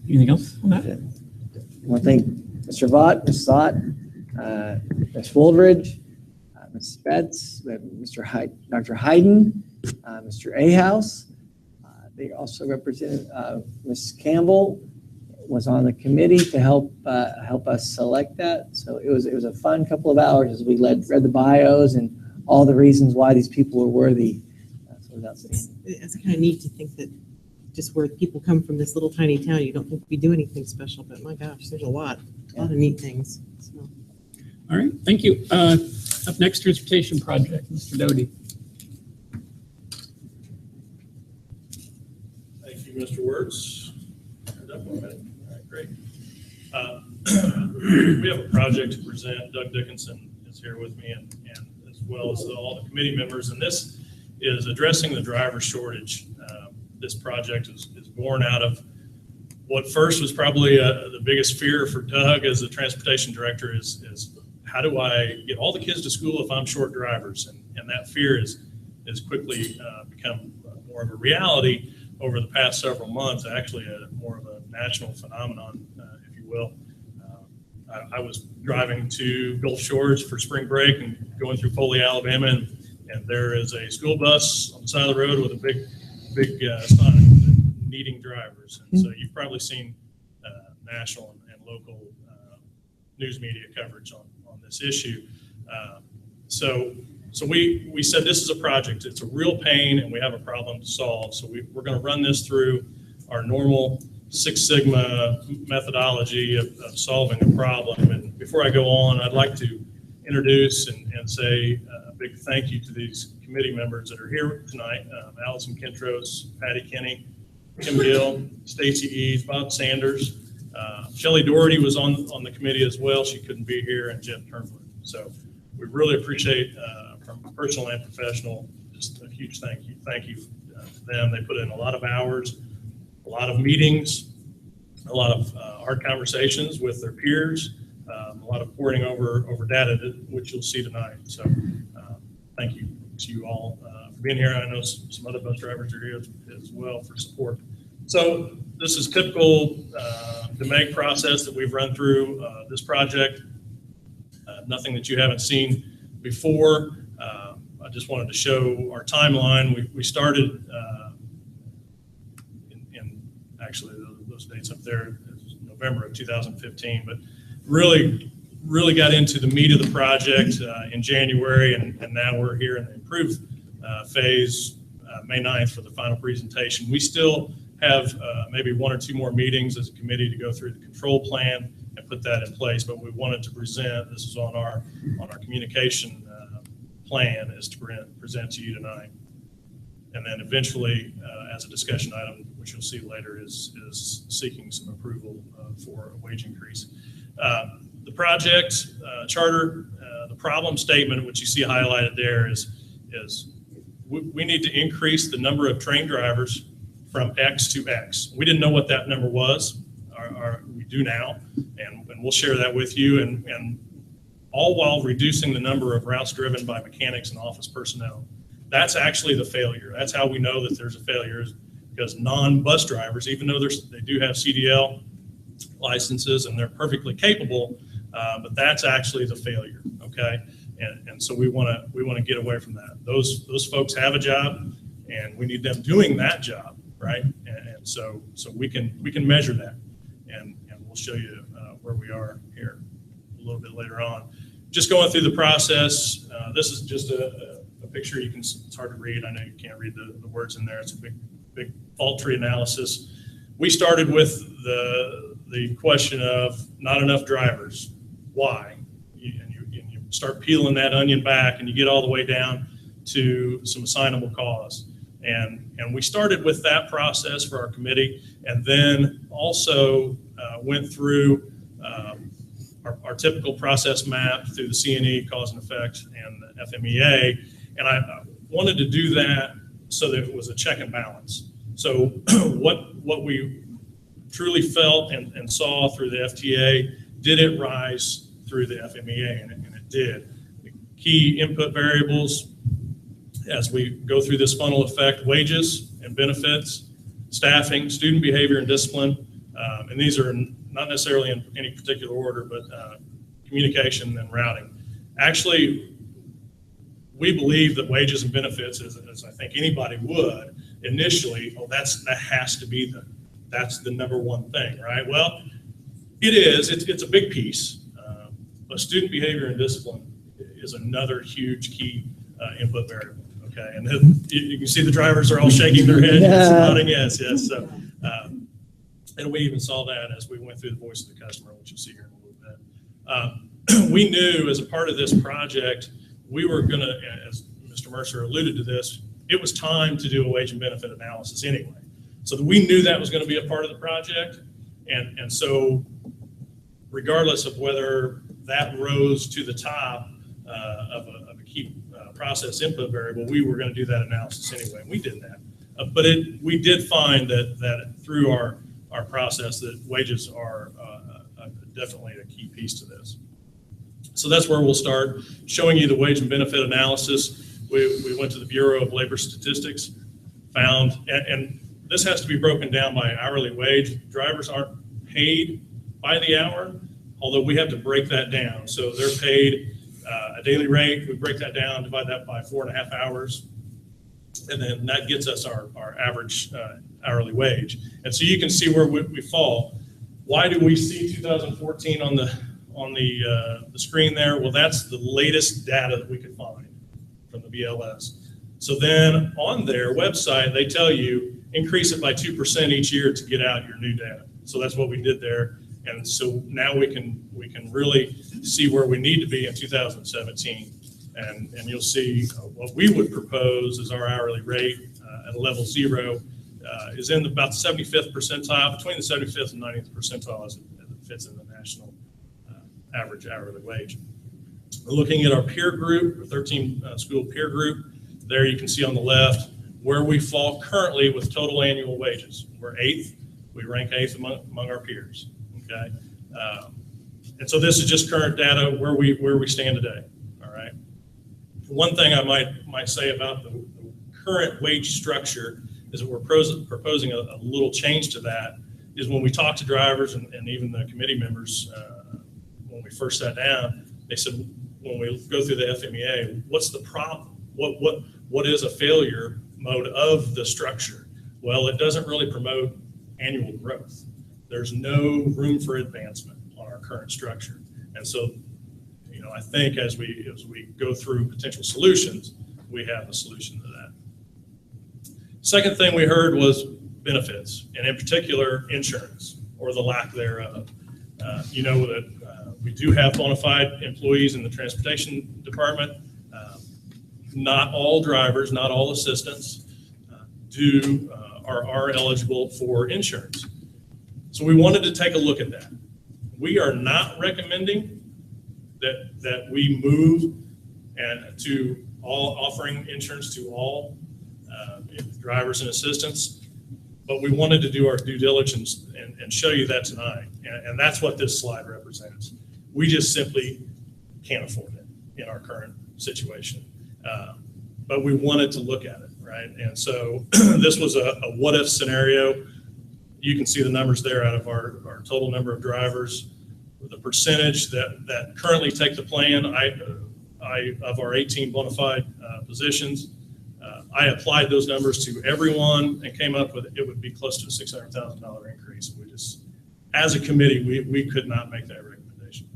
Anything else on that? I want to thank Mr. Vaught, Ms. Sott, Ms. Woldridge, Ms. Spetz, Dr. Hayden, Mr. Ahouse. They also represented Ms. Campbell was on the committee to help us select that. So it was a fun couple of hours as we read the bios and all the reasons why these people were worthy. It's kind of neat to think that just where people come from this little tiny town, you don't think we do anything special, but my gosh, there's a lot of neat things. So. All right, thank you. Up next, transportation project, Mr. Doty. Thank you, Mr. Wertz. All right, great. We have a project to present. Doug Dickinson is here with me, and as well as all the committee members, and this is addressing the driver shortage. This project is born out of what first was probably the biggest fear for Doug as the transportation director is how do I get all the kids to school if I'm short drivers? And that fear is quickly become more of a reality over the past several months, actually more of a national phenomenon, if you will. I was driving to Gulf Shores for spring break and going through Foley, Alabama, and there is a school bus on the side of the road with a big sign needing drivers. And so you've probably seen national and local news media coverage on this issue. So we said this is a project. It's a real pain, and we have a problem to solve. So we're going to run this through our normal Six Sigma methodology of solving a problem. And before I go on, I'd like to introduce and say a big thank you to these committee members that are here tonight. Allison Kentros, Patty Kinney, Kim Gill, Stacy Eads, Bob Sanders. Shelley Doherty was on the committee as well. She couldn't be here, and Jeff Turnwood. So we really appreciate, from personal and professional, just a huge thank you. Thank you to them. They put in a lot of hours, a lot of meetings, a lot of hard conversations with their peers, a lot of poring over data, which you'll see tonight. So thank you to you all for being here. I know some other bus drivers are here as well for support. So this is typical DMEG process that we've run through this project. Nothing that you haven't seen before. I just wanted to show our timeline. We started in actually those dates up there, November of 2015, but really got into the meat of the project in January, and now we're here in the improved phase, May 9th for the final presentation. We still have maybe one or two more meetings as a committee to go through the control plan and put that in place, but we wanted to present, this is on our communication plan, is to present to you tonight. And then eventually, as a discussion item, which you'll see later, is seeking some approval for a wage increase. The project charter, the problem statement, which you see highlighted there, is we need to increase the number of trained drivers from X to X. We didn't know what that number was. We do now, and we'll share that with you, and all while reducing the number of routes driven by mechanics and office personnel. That's actually the failure. That's how we know that there's a failure, is because non-bus drivers, even though they do have CDL licenses and they're perfectly capable, but that's actually the failure. Okay, and so we want to get away from that. Those folks have a job, and we need them doing that job, right? And so we can measure that, and we'll show you where we are here a little bit later on. just going through the process. This is just a picture. It's hard to read. I know you can't read the words in there. It's a big fault tree analysis. We started with the question of not enough drivers. Why? And you start peeling that onion back, and you get all the way down to some assignable cause. And we started with that process for our committee, and then also went through our typical process map through the C&E, cause and effect, and the FMEA. And I wanted to do that so that it was a check and balance. So what we truly felt and saw through the FTA, did it rise through the FMEA? And it did. The key input variables, as we go through this funnel effect: wages and benefits, staffing, student behavior and discipline. And these are not necessarily in any particular order, but communication and routing. Actually, we believe that wages and benefits, as I think anybody would initially, that has to be that's the number one thing, right? Well, it is. It's a big piece, but student behavior and discipline is another huge key input variable. Okay, and then you can see the drivers are all shaking their heads, nodding yes. So, and we even saw that as we went through the voice of the customer, which you'll see here in a little bit. We knew as a part of this project, we were going to, as Mr. Mercer alluded to this, it was time to do a wage and benefit analysis anyway. So we knew that was going to be a part of the project. And so regardless of whether that rose to the top of a key process input variable, we were going to do that analysis anyway. And we did that. But we did find that through our process that wages are definitely a key piece to this. So that's where we'll start showing you the wage and benefit analysis. We went to the Bureau of Labor Statistics, found, and this has to be broken down by hourly wage. Drivers aren't paid by the hour, although we have to break that down. So they're paid a daily rate. We break that down, divide that by 4.5 hours, and then that gets us our average hourly wage. And so you can see where we fall. Why do we see 2014 on the screen there? Well, that's the latest data that we could find from the BLS. So then on their website, they tell you increase it by 2% each year to get out your new data. So that's what we did there. And so now we can really see where we need to be in 2017. And you'll see what we would propose as our hourly rate at a level 0 is in about the 75th percentile, between the 75th and 90th percentile as it fits in the national average hourly wage. Looking at our peer group, our 13 school peer group, there you can see on the left where we fall currently with total annual wages. We're 8th. We rank 8th among our peers. Okay, and so this is just current data where we stand today. All right. One thing I might say about the current wage structure is that we're proposing a little change to that. Is when we talk to drivers and even the committee members when we first sat down, they said when we go through the FMEA, what's the problem? What is a failure mode of the structure? Well, it doesn't really promote annual growth. There's no room for advancement on our current structure. And so, I think as we go through potential solutions, we have a solution to that. Second thing we heard was benefits, and in particular, insurance or the lack thereof. That we do have bona fide employees in the transportation department. Not all drivers, not all assistants are eligible for insurance. So we wanted to take a look at that. We are not recommending that we move to all offering insurance to all drivers and assistants, but we wanted to do our due diligence and show you that tonight. And that's what this slide represents. We just simply can't afford it in our current situation. But we wanted to look at it, right? And so this was a what-if scenario. You can see the numbers there out of our total number of drivers, the percentage that currently take the plan. Of our 18 bona fide positions, I applied those numbers to everyone and came up with it would be close to a $600,000 increase. We just, as a committee, we could not make that recommendation,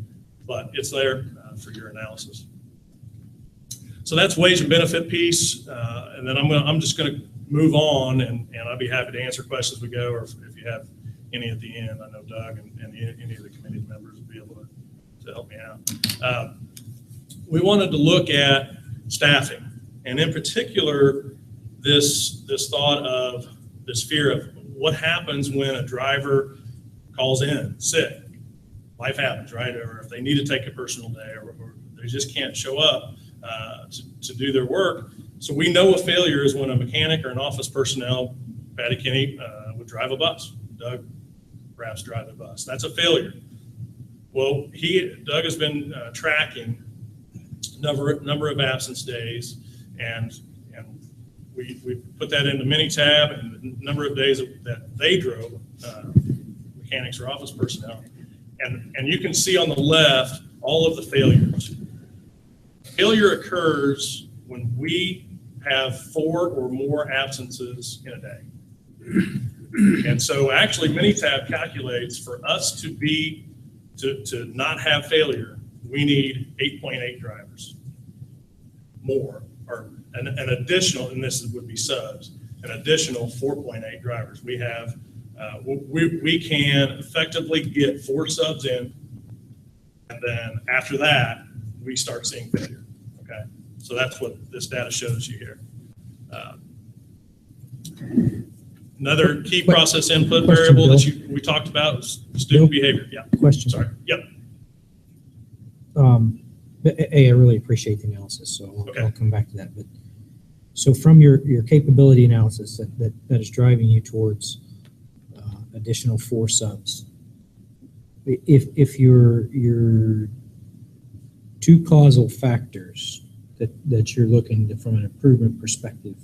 but it's there. for your analysis. So that's wage and benefit piece, and then I'm just going to move on, and I'll be happy to answer questions as we go, or if you have any at the end. I know Doug and any of the committee members will be able to help me out. We wanted to look at staffing, and in particular, this thought of this fear of what happens when a driver calls in sick. Life happens, right? Or if they need to take a personal day, or they just can't show up to do their work. So we know a failure is when a mechanic or an office personnel, Patty Kinney, would drive a bus. Doug perhaps drive a bus. That's a failure. Well, Doug has been tracking number of absence days, and we put that into Minitab and the number of days that they drove, mechanics or office personnel. And you can see on the left all of the failures. Failure occurs when we have 4 or more absences in a day. And so actually Minitab calculates for us to not have failure, we need 8.8 drivers more, or an additional, and this would be subs, an additional 4.8 drivers. We have, we can effectively get 4 subs in, and then after that, we start seeing failure, okay? So that's what this data shows you here. Another key process input variable that we talked about is student behavior. Yeah. Question. Sorry. Yep. I really appreciate the analysis, so I'll come back to that. But so from your capability analysis that is driving you towards additional 4 subs, if your 2 causal factors that you're looking to, from an improvement perspective,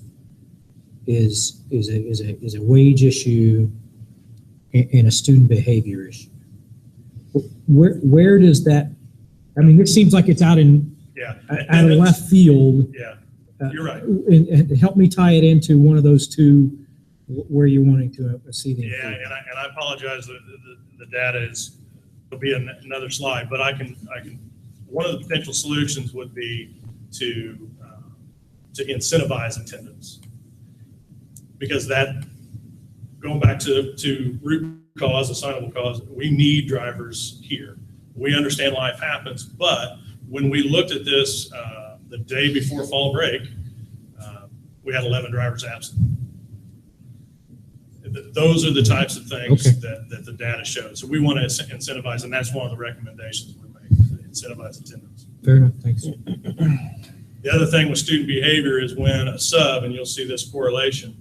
is a wage issue and a student behavior issue, where does that? I mean, this seems like it's out of left field. Yeah, you're right. And help me tie it into one of those 2 where you're wanting to see the improvement. Yeah, and I apologize. The data there'll be another slide, but I can. One of the potential solutions would be to incentivize attendance, because that, going back to root cause, assignable cause, we need drivers here. We understand life happens, but when we looked at this the day before fall break, we had 11 drivers absent. Those are the types of things that the data shows. So we want to incentivize, and that's one of the recommendations we make, incentivize attendance. Fair enough, thanks. The other thing with student behavior is when a sub, and you'll see this correlation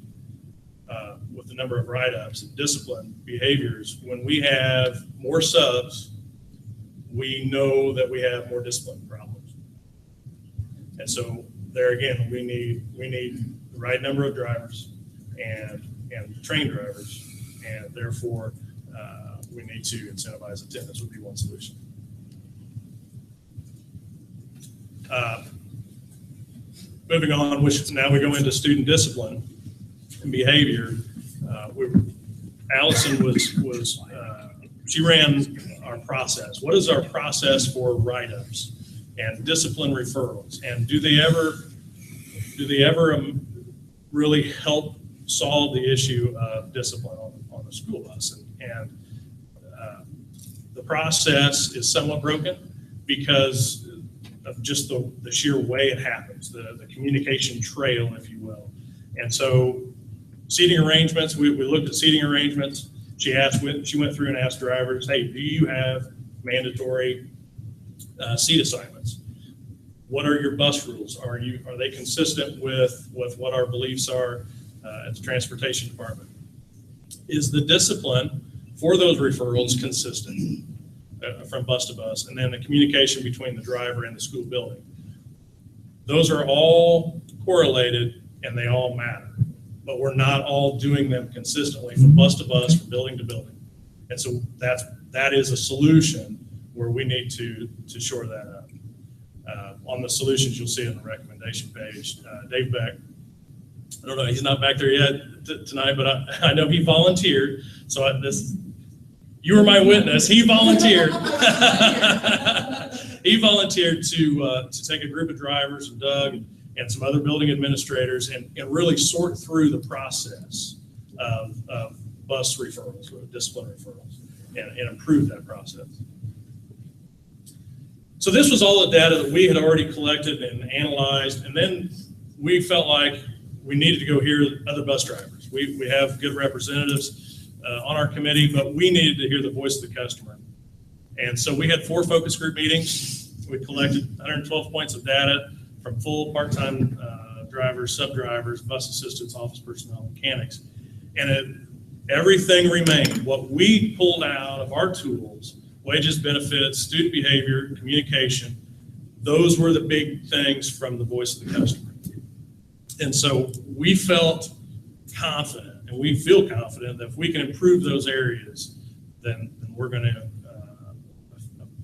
with the number of write-ups and discipline behaviors, when we have more subs, we know that we have more discipline problems. And so there again, we need the right number of drivers and trained drivers, and therefore we need to incentivize attendance would be one solution. Moving on, which now we go into student discipline and behavior. Allison was she ran our process. What is our process for write-ups and discipline referrals? And do they ever really help solve the issue of discipline on the school bus? And the process is somewhat broken because of just the sheer way it happens, the communication trail, if you will. And so seating arrangements, we looked at seating arrangements. She went through and asked drivers, hey, do you have mandatory seat assignments? What are your bus rules? Are they consistent with what our beliefs are at the transportation department? Is the discipline for those referrals consistent from bus to bus? And then the communication between the driver and the school building. Those are all correlated and they all matter, but we're not all doing them consistently from bus to bus, from building to building. And so that is a solution where we need to shore that up. On the solutions, you'll see it on the recommendation page. Dave Beck, I don't know, he's not back there yet tonight, but I know he volunteered. So you were my witness. He volunteered. he volunteered to take a group of drivers, and Doug and some other building administrators, and really sort through the process of bus referrals or discipline referrals and improve that process. So this was all the data that we had already collected and analyzed, and then we felt like we needed to go hear other bus drivers. We have good representatives on our committee, but we needed to hear the voice of the customer. And so we had 4 focus group meetings. We collected 112 points of data from full, part-time drivers, sub-drivers, bus assistants, office personnel, mechanics. And everything remained. What we pulled out of our tools, wages, benefits, student behavior, communication, those were the big things from the voice of the customer. And so we felt confident, and we feel confident that if we can improve those areas, then we're going to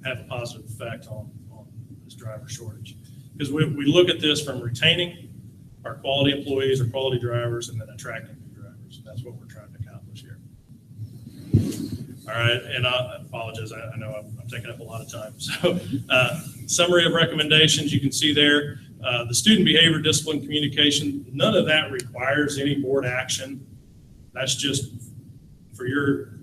have a positive effect on this driver shortage. Because we look at this from retaining our quality employees, our quality drivers, and then attracting new drivers. That's what we're trying to accomplish here. All right, and I apologize. I know I'm taking up a lot of time. So summary of recommendations, you can see there. The student behavior, discipline, communication, none of that requires any board action. That's just for your,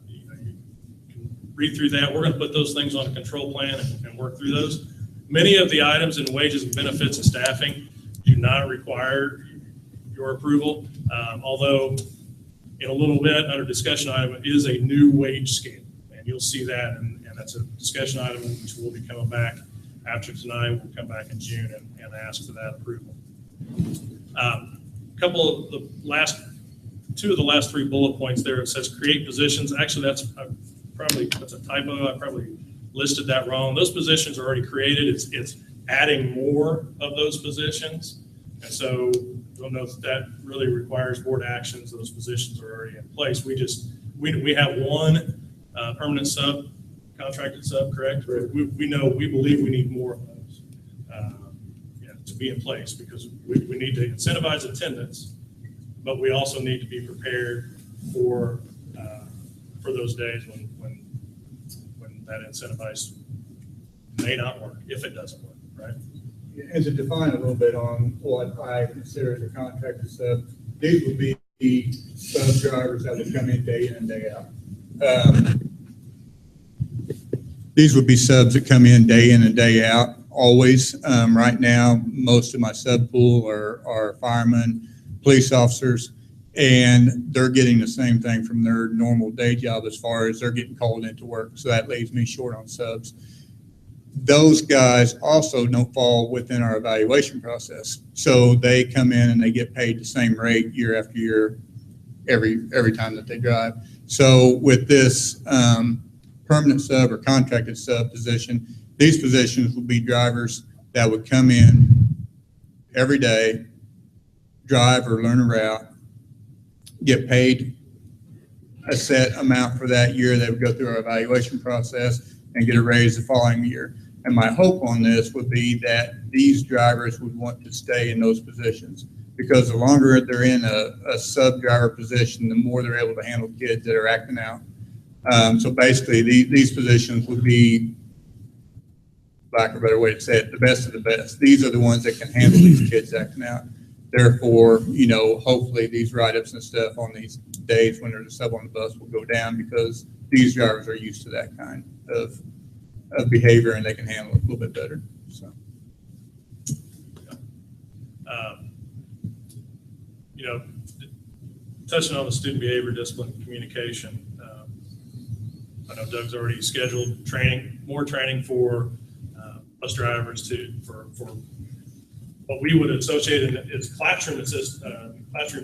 you can read through that. We're going to put those things on a control plan and work through those. Many of the items in wages and benefits and staffing do not require your approval, although in a little bit under discussion item is a new wage scale, and you'll see that, and that's a discussion item which will be coming back after tonight. We'll come back in June and ask for that approval. Couple of the last, 2 of the last 3 bullet points there, it says create positions. Actually, that's a typo. I probably listed that wrong. Those positions are already created. It's adding more of those positions. And so don't know if that really requires board actions. Those positions are already in place. We have 1 permanent sub, contracted sub, correct? We believe we need more of those to be in place, because we need to incentivize attendance, but we also need to be prepared for those days when that incentivized may not work, if it doesn't work, right? And to define a little bit on what I consider as a contracted sub, these would be the sub drivers that would come in day in and day out. These would be subs that come in and day out, always. Right now, most of my sub pool are firemen, police officers, and they're getting the same thing from their normal day job as far as they're getting called into work. So that leaves me short on subs. Those guys also don't fall within our evaluation process. So they come in and they get paid the same rate year after year, every time that they drive. So with this permanent sub or contracted sub position, these positions will be drivers that would come in every day, drive or learn a route, get paid a set amount for that year. They would go through our evaluation process and get a raise the following year. And my hope on this would be that these drivers would want to stay in those positions, because the longer they're in a sub driver position, the more they're able to handle kids that are acting out. So basically these positions would be, lack of a better way to say it, the best of the best. These are the ones that can handle these kids acting out. Therefore, hopefully these write-ups and stuff on these days when there's a sub on the bus will go down, because these drivers are used to that kind of behavior and they can handle it a little bit better. So, touching on the student behavior, discipline, communication, I know Doug's already scheduled more training for bus drivers for what we would associate as classroom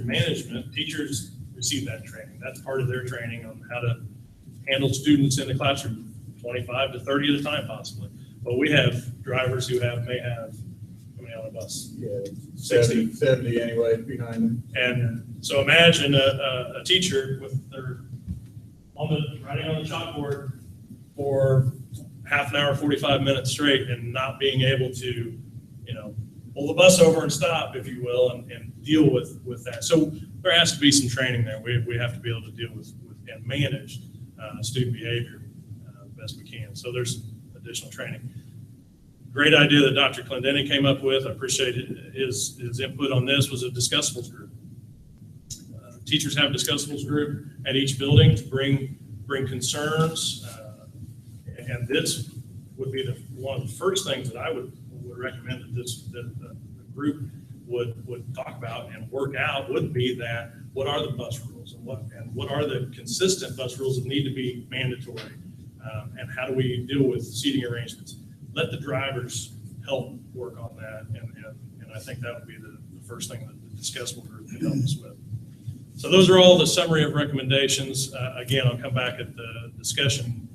management. Teachers receive that training. That's part of their training on how to handle students in the classroom, 25 to 30 at a time possibly. But we have drivers who may have, how many on a bus? Yeah, 60. 70 anyway behind them. And so imagine a teacher with their writing on the chalkboard for half an hour, 45 minutes straight, and not being able to, pull the bus over and stop, if you will, and deal with that. So there has to be some training there. We have to be able to deal with and manage student behavior best we can. So there's additional training. Great idea that Dr. Clendenny came up with. I appreciate his input on this. Was a discussables group. Teachers have a discussables group at each building to bring concerns, and this would be one of the first things that I would recommend that the group would talk about and work out would be that what are the bus rules and what are the consistent bus rules that need to be mandatory, and how do we deal with seating arrangements. Let the drivers help work on that, and I think that would be the first thing that the discussable group could help us with. So those are all the summary of recommendations. Again, I'll come back at the discussion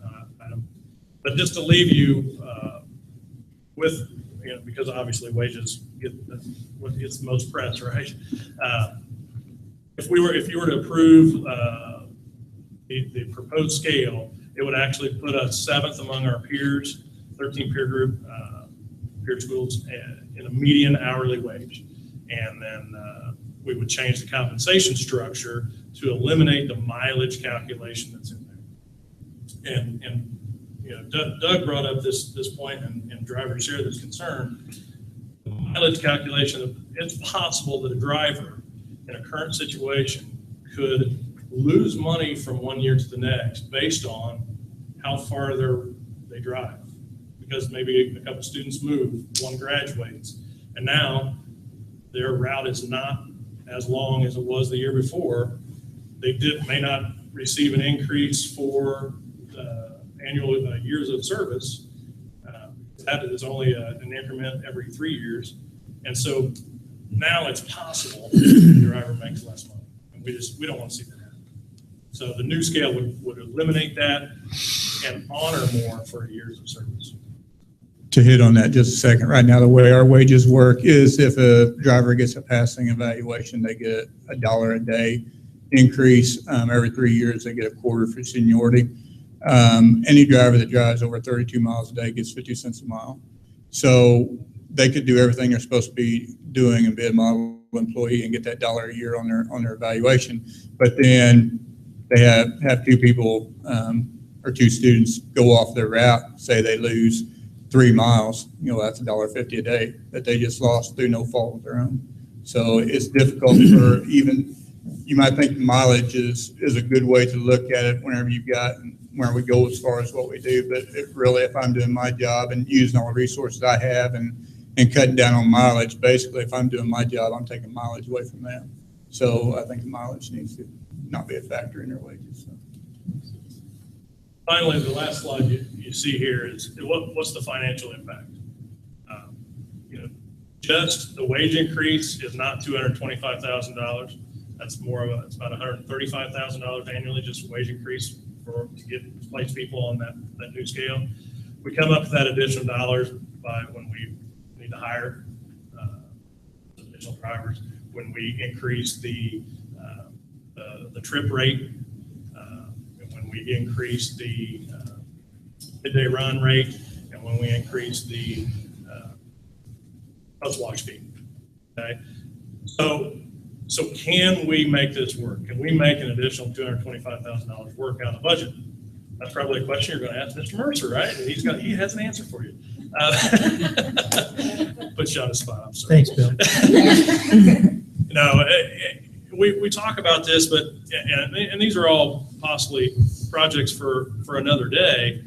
item, but just to leave you with, because obviously wages get what gets the most press, right? If you were to approve the proposed scale, it would actually put us 7th among our peers, 13 peer group, peer schools, in a median hourly wage. And then we would change the compensation structure to eliminate the mileage calculation that's in there. And Doug brought up this point, and drivers share this concern. The mileage calculation, it's possible that a driver in a current situation could lose money from one year to the next based on how far they drive. Because maybe a couple students move, one graduates, and now their route is not as long as it was the year before. They may not receive an increase for annual years of service. That is only an increment every 3 years. And so now it's possible the driver makes less money. And we don't want to see that happen. So the new scale would eliminate that and honor more for years of service. To hit on that just a second, right now the way our wages work is if a driver gets a passing evaluation, they get $1 a day increase. Every 3 years they get a quarter for seniority. Any driver that drives over 32 miles a day gets 50 cents a mile. So they could do everything they're supposed to be doing and be a model employee and get that $1 a year on their evaluation. But then they have two people or two students go off their route, say they lose 3 miles, that's $1.50 a day that they just lost through no fault of their own. So it's difficult for you might think mileage is a good way to look at it whenever you've got where we go as far as what we do. But really, if I'm doing my job and using all the resources I have and cutting down on mileage, basically, if I'm doing my job, I'm taking mileage away from them. So I think the mileage needs to not be a factor in their wages. So. Finally, the last slide you see here is what's the financial impact? Just the wage increase is not $225,000. That's it's about $135,000 annually, just wage increase to place people on that new scale. We come up with that additional dollars by when we need to hire additional drivers, when we increase the trip rate, and when we increase the midday run rate, and when we increase the bus wash fee. Okay, so can we make this work? Can we make an additional $225,000 work out of the budget? That's probably a question you're going to ask Mr. Mercer, right? And he has an answer for you. Put you on the spot. I'm sorry. Thanks, Bill. No, we talk about this, but and these are all possibly projects for another day.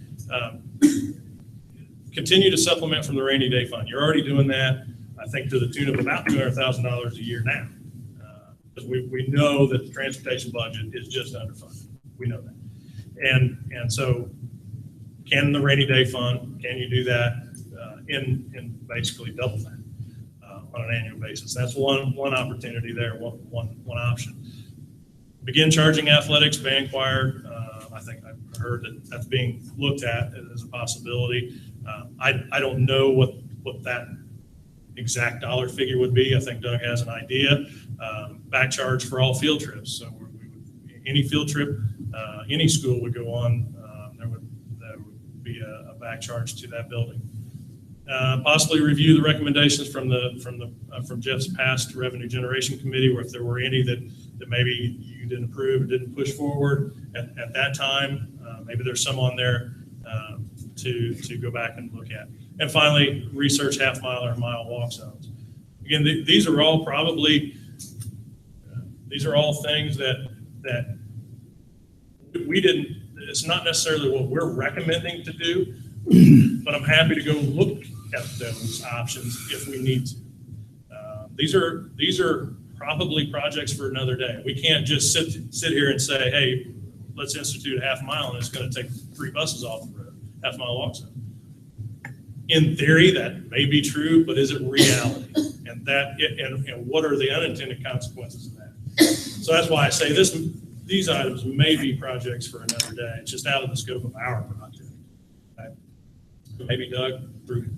Continue to supplement from the rainy day fund. You're already doing that, I think, to the tune of about $200,000 a year now. Because we know that the transportation budget is just underfunded. We know that. And so can the rainy day fund, can you do that in basically double that on an annual basis? That's one opportunity there, one option. Begin charging athletics, band choir. I think I've heard that that's being looked at as a possibility. I don't know what that exact dollar figure would be. I think Doug has an idea. Back charge for all field trips. So any field trip, any school would go on. There would be a back charge to that building. Possibly review the recommendations from Jeff's past revenue generation committee, or if there were any that maybe you didn't approve or didn't push forward at that time. Maybe there's some on there to go back and look at. And finally, research half mile or mile walk zones. Again, these are all probably, these are all things that we didn't, it's not necessarily what we're recommending to do, but I'm happy to go look at those options if we need to. These are probably projects for another day. We can't just sit here and say, hey, let's institute a half mile and it's going to take 3 buses off the road, half mile walk zone. In theory, that may be true, but is it reality? And what are the unintended consequences of that? So that's why I say these items may be projects for another day. It's just out of the scope of our project. Okay? Maybe Doug, through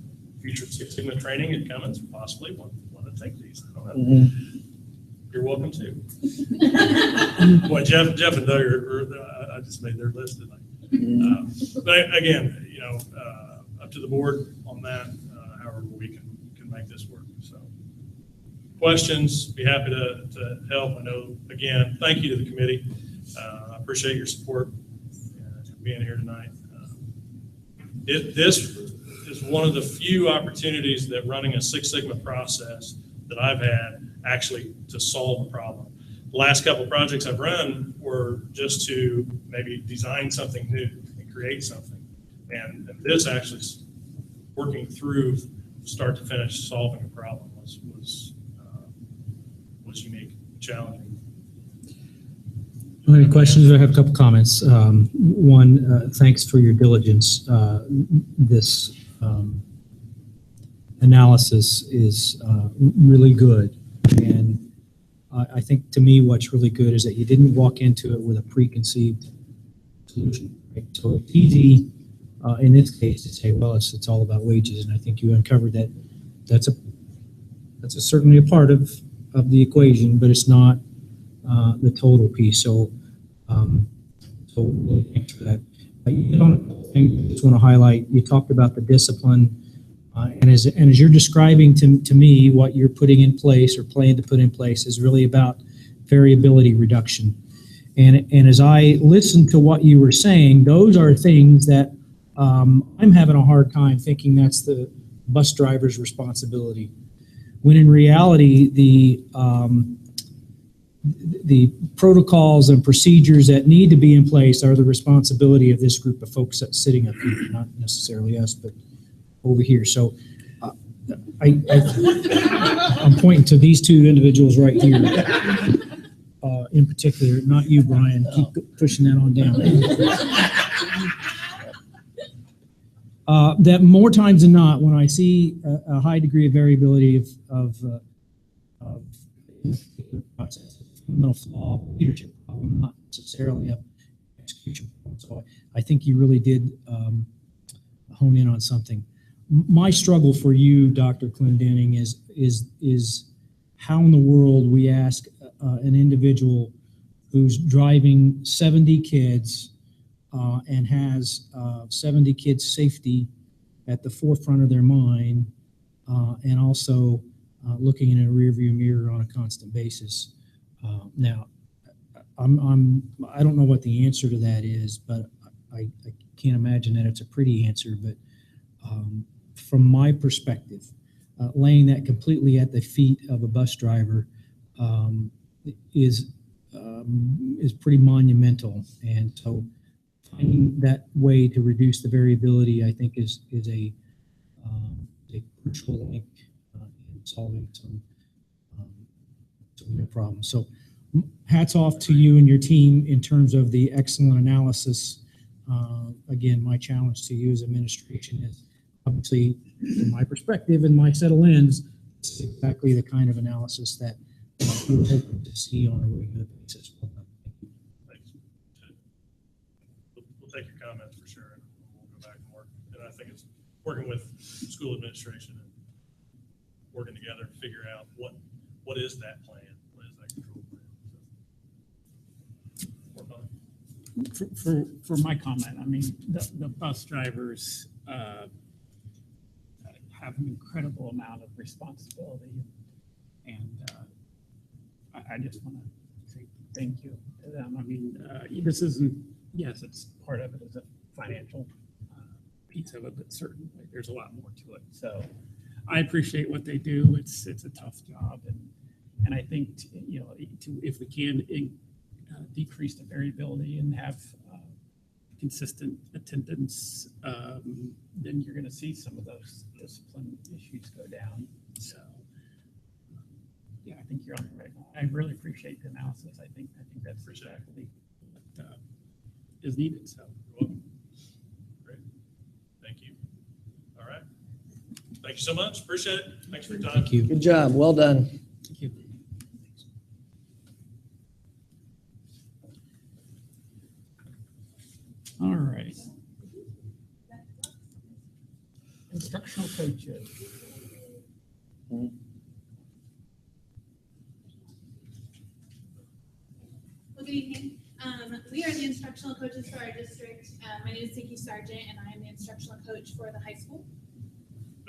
future Six Sigma training at Cummins, possibly want to take these. I don't know. Mhm. You're welcome to. Boy, Jeff and Doug I just made their list tonight. But again, up to the board on that, however we can make this work. So questions, be happy to help. I know, again, thank you to the committee. I appreciate your support being here tonight. This is one of the few opportunities that running a Six Sigma process that I've had actually to solve a problem. The last couple of projects I've run were just to maybe design something new and create something. And this actually working through start to finish solving a problem was unique, challenging. Any questions? I have a couple comments. One, thanks for your diligence. This analysis is really good. And I think to me what's really good is that you didn't walk into it with a preconceived solution. Right? So it's easy in this case to say, well, it's all about wages. And I think you uncovered that that's certainly a part of the equation, but it's not the total piece. So thanks for that. I just want to highlight, you talked about the discipline, and as you're describing to me what you're putting in place or plan to put in place is really about variability reduction. And as I listened to what you were saying, those are things that I'm having a hard time thinking that's the bus driver's responsibility. When in reality, the protocols and procedures that need to be in place are the responsibility of this group of folks that's sitting up here, not necessarily us, but over here. So I'm pointing to these two individuals right here in particular, not you, Brian. Keep pushing that on down. That more times than not, when I see a high degree of variability of process, fundamental flaw, leadership problem, not necessarily a execution problem. So I think you really did hone in on something. My struggle for you, Dr. Clendenning, is how in the world we ask an individual who's driving 70 kids and has 70 kids' safety at the forefront of their mind, and also looking in a rearview mirror on a constant basis. Now, I don't know what the answer to that is, but I can't imagine that it's a pretty answer. But from my perspective, laying that completely at the feet of a bus driver is pretty monumental. And so finding that way to reduce the variability, I think, is a crucial link in solving some real problems. So hats off to you and your team in terms of the excellent analysis. Again, my challenge to you as administration is obviously, from my perspective and my set of lens, it's exactly the kind of analysis that we're hoping to see on a regular basis. Thanks. We'll take your comments for sure, and we'll go back and work. And I think it's working with school administration and working together to figure out what is that plan, what is that control plan. For my comment, I mean, the bus drivers have an incredible amount of responsibility, and I just want to say thank you to them. I mean, this isn't, yes, it's part of it is a financial piece of it, but certainly there's a lot more to it. So I appreciate what they do. It's a tough job, and I think if we can decrease the variability and have consistent attendance, then you're going to see some of those discipline issues go down. So yeah, I think you're on the right line. I really appreciate the analysis. I think that's exactly what is needed. So you're welcome. Great. Thank you. All right. Thank you so much. Appreciate it. Thanks for your time. Thank you. Good job. Well done. Thank you. All right. Instructional coaches. Well, good evening. We are the instructional coaches for our district. My name is Nikki Sargent, and I am the instructional coach for the high school.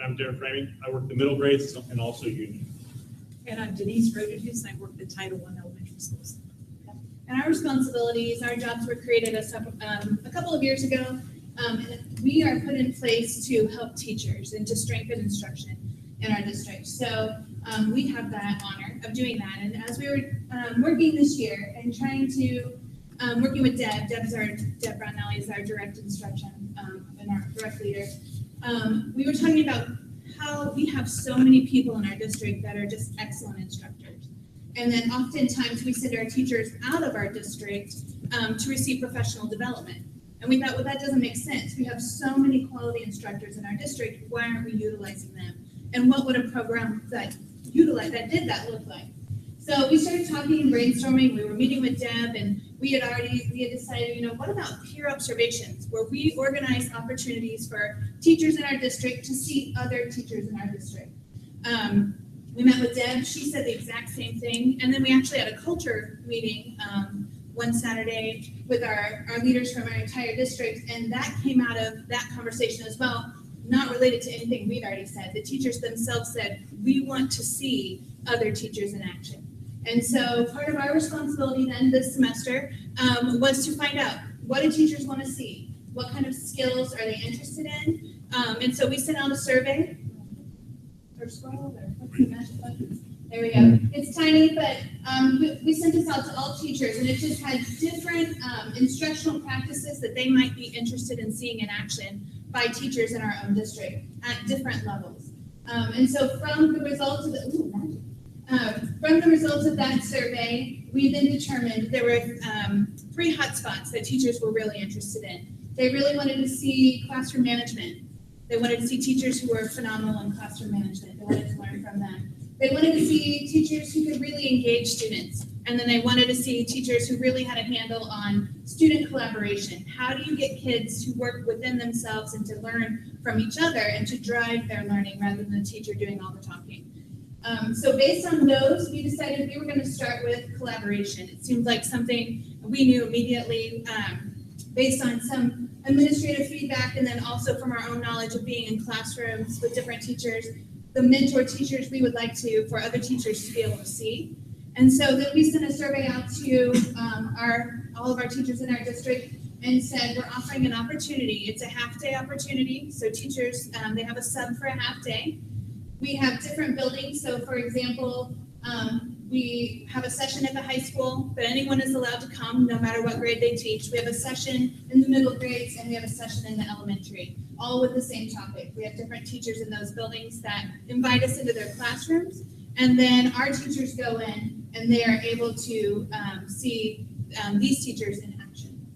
I'm Derek Framing. I work the middle grades and also union. And I'm Denise Rodehus, and I work the Title I elementary schools. And our responsibilities, our jobs were created a couple of years ago. And we are put in place to help teachers and to strengthen instruction in our district. So we have that honor of doing that. And as we were working this year and trying to, working with Deb Brownelli is our direct instruction and our direct leader. We were talking about how we have so many people in our district that are just excellent instructors. And then oftentimes we send our teachers out of our district to receive professional development. And we thought, well, that doesn't make sense. We have so many quality instructors in our district. Why aren't we utilizing them? And what would a program that did that look like? So we started talking and brainstorming. We were meeting with Deb, and we had decided, what about peer observations, where we organize opportunities for teachers in our district to see other teachers in our district. We met with Deb. She said the exact same thing. And then we actually had a culture meeting one Saturday with our leaders from our entire district, and that came out of that conversation as well, not related to anything we'd already said. The teachers themselves said, we want to see other teachers in action. And so part of our responsibility then this semester was to find out, what do teachers want to see? What kind of skills are they interested in? And so we sent out a survey. There we go. It's tiny, but we sent this out to all teachers, and it just had different instructional practices that they might be interested in seeing in action by teachers in our own district at different levels. And so from the results of that survey, we then determined there were 3 hotspots that teachers were really interested in. They really wanted to see classroom management. They wanted to see teachers who were phenomenal in classroom management. They wanted to learn from them. They wanted to see teachers who could really engage students. And then they wanted to see teachers who really had a handle on student collaboration. How do you get kids to work within themselves and to learn from each other and to drive their learning rather than the teacher doing all the talking? So based on those, we decided we were going to start with collaboration. It seemed like something we knew immediately based on some administrative feedback and then also from our own knowledge of being in classrooms with different teachers, the mentor teachers we would like for other teachers to be able to see. And so then we sent a survey out to all of our teachers in our district and said, we're offering an opportunity. It's a half-day opportunity. So teachers, they have a sub for a half day. We have different buildings. So for example, we have a session at the high school, but anyone is allowed to come no matter what grade they teach. We have a session in the middle grades and we have a session in the elementary, all with the same topic. We have different teachers in those buildings that invite us into their classrooms. And then our teachers go in and they are able to see these teachers in action.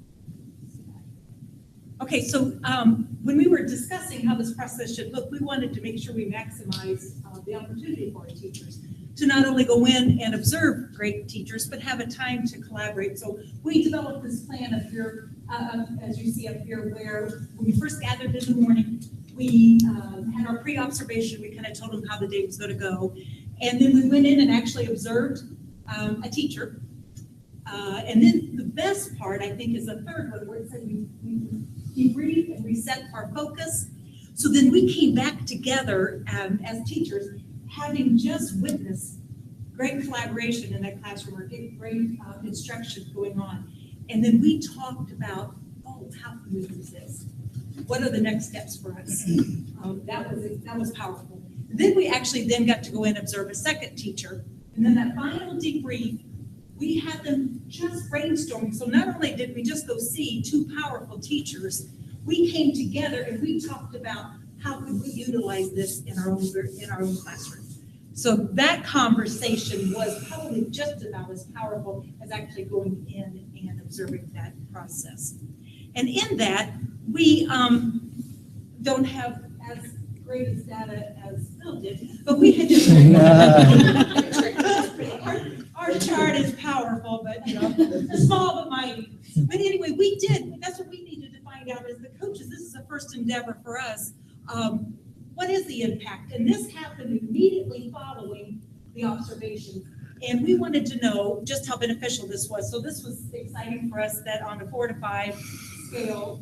Okay, so when we were discussing how this process should look, we wanted to make sure we maximize the opportunity for our teachers to not only go in and observe great teachers, but have a time to collaborate. So we developed this plan up here, as you see up here, where when we first gathered in the morning, we had our pre-observation. We kind of told them how the day was going to go. And then we went in and actually observed a teacher. And then the best part, I think, is the third one, where it said we debriefed and reset our focus. So then we came back together as teachers, having just witnessed great collaboration in that classroom, or great instruction going on. And then we talked about, oh, how can we use this? what are the next steps for us? That was powerful. Then we actually then got to go in and observe a second teacher. And then that final debrief, we had them just brainstorming. So not only did we just go see two powerful teachers, we came together and we talked about how could we utilize this in our own classroom. So that conversation was probably just about as powerful as actually going in and observing that process. And in that, we don't have as great as data as Phil did, but we had just our chart is powerful, but small but mighty. But anyway, we did. That's what we needed to find out as the coaches. This is a first endeavor for us. What is the impact? And this happened immediately following the observation. And we wanted to know just how beneficial this was. So this was exciting for us that on a 4 to 5 scale,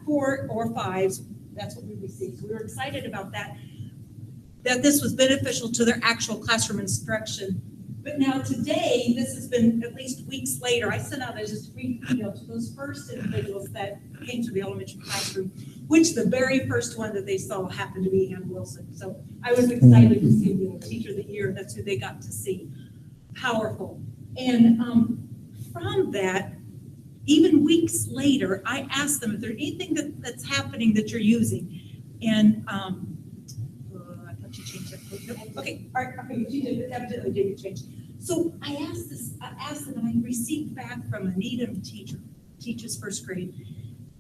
4 or 5s, that's what we received. We were excited about that this was beneficial to their actual classroom instruction. But now today, this has been at least weeks later, I sent out a just brief email to those first individuals that came to the elementary classroom, which the very first one that they saw happened to be Ann Wilson. So I was excited to see the Teacher of the Year. That's who they got to see. Powerful. And from that, even weeks later, I asked them if there's anything that's happening that you're using. And I thought you changed that. Okay, all right, okay, you did, evidently did change. So I asked them, and I received back from a Needham teacher, teaches first grade,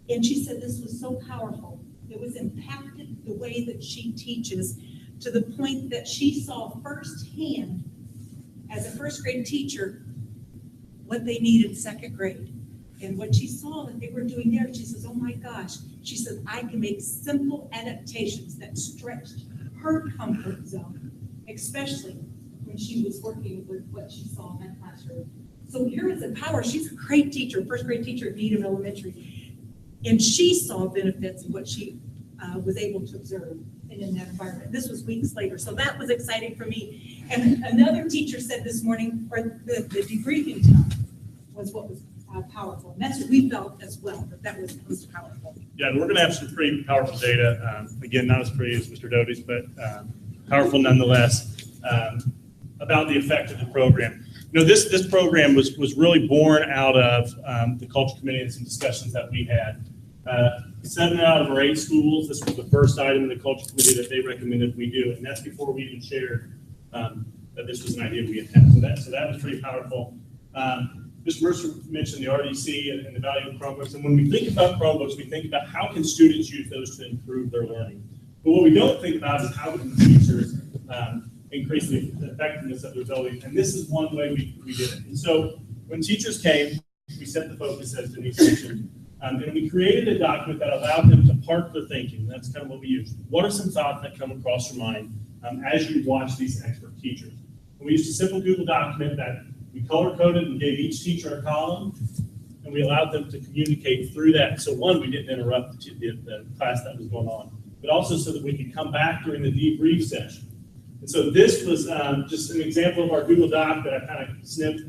and she said this was so powerful. It was impacted the way that she teaches to the point that she saw firsthand as a first grade teacher what they needed second grade. And what she saw that they were doing there, she says, oh my gosh, she said, I can make simple adaptations that stretched her comfort zone, especially when she was working with what she saw in that classroom. So here is the power. She's a great teacher, first grade teacher at Needham Elementary. And she saw benefits of what she was able to observe in that environment. This was weeks later. So that was exciting for me. And another teacher said this morning, or the debriefing time was what was powerful. And that's what we felt as well, that was most powerful. Yeah, and we're going to have some pretty powerful data. Again, not as pretty as Mr. Doty's, but powerful nonetheless, about the effect of the program. You know, this program was really born out of the culture committee and some discussions that we had. 7 out of our 8 schools, this was the first item in the culture committee that they recommended we do, and that's before we even shared that this was an idea we had. So that was pretty powerful. Mr. Mercer mentioned the RDC and the value of Chromebooks. And when we think about Chromebooks, we think about how can students use those to improve their learning. But what we don't think about is how can teachers increase the effectiveness of their ability. And this is one way we did it. And so when teachers came, we set the focus, as Denise mentioned, and we created a document that allowed them to park their thinking. That's kind of what we used. What are some thoughts that come across your mind as you watch these expert teachers? And we used a simple Google document that we color-coded and gave each teacher a column, and we allowed them to communicate through that. So one, we didn't interrupt the class that was going on, but also so that we could come back during the debrief session. And so this was just an example of our Google Doc that I kind of snipped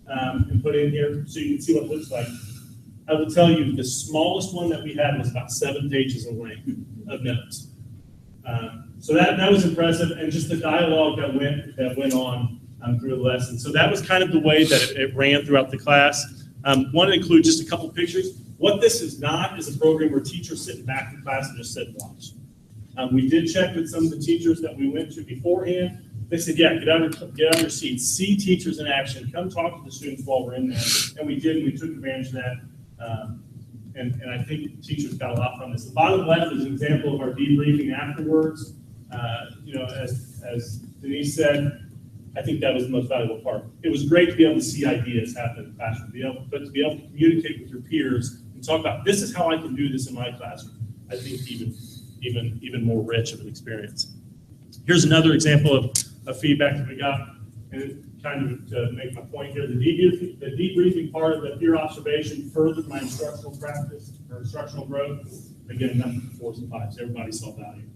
and put in here so you can see what it looks like. I will tell you the smallest one that we had was about 7 pages in length of notes. So that was impressive, and just the dialogue that went on through the lesson. So that was kind of the way that it ran throughout the class. Want to include just a couple pictures. What this is not is a program where teachers sit back in class and just sit and watch. We did check with some of the teachers that we went to beforehand. They said, yeah, get out of your seats, see teachers in action, come talk to the students while we're in there. And we did, and we took advantage of that. And I think teachers got a lot from this. The bottom left is an example of our debriefing afterwards. You know, as Denise said, I think that was the most valuable part. It was great to be able to see ideas happen in the classroom, but to be able to communicate with your peers and talk about this is how I can do this in my classroom. I think even more rich of an experience. Here's another example of feedback that we got, and kind of to make my point here, the debriefing part of the peer observation furthered my instructional practice or instructional growth. Again, nothing for 4s and 5s. Everybody saw value.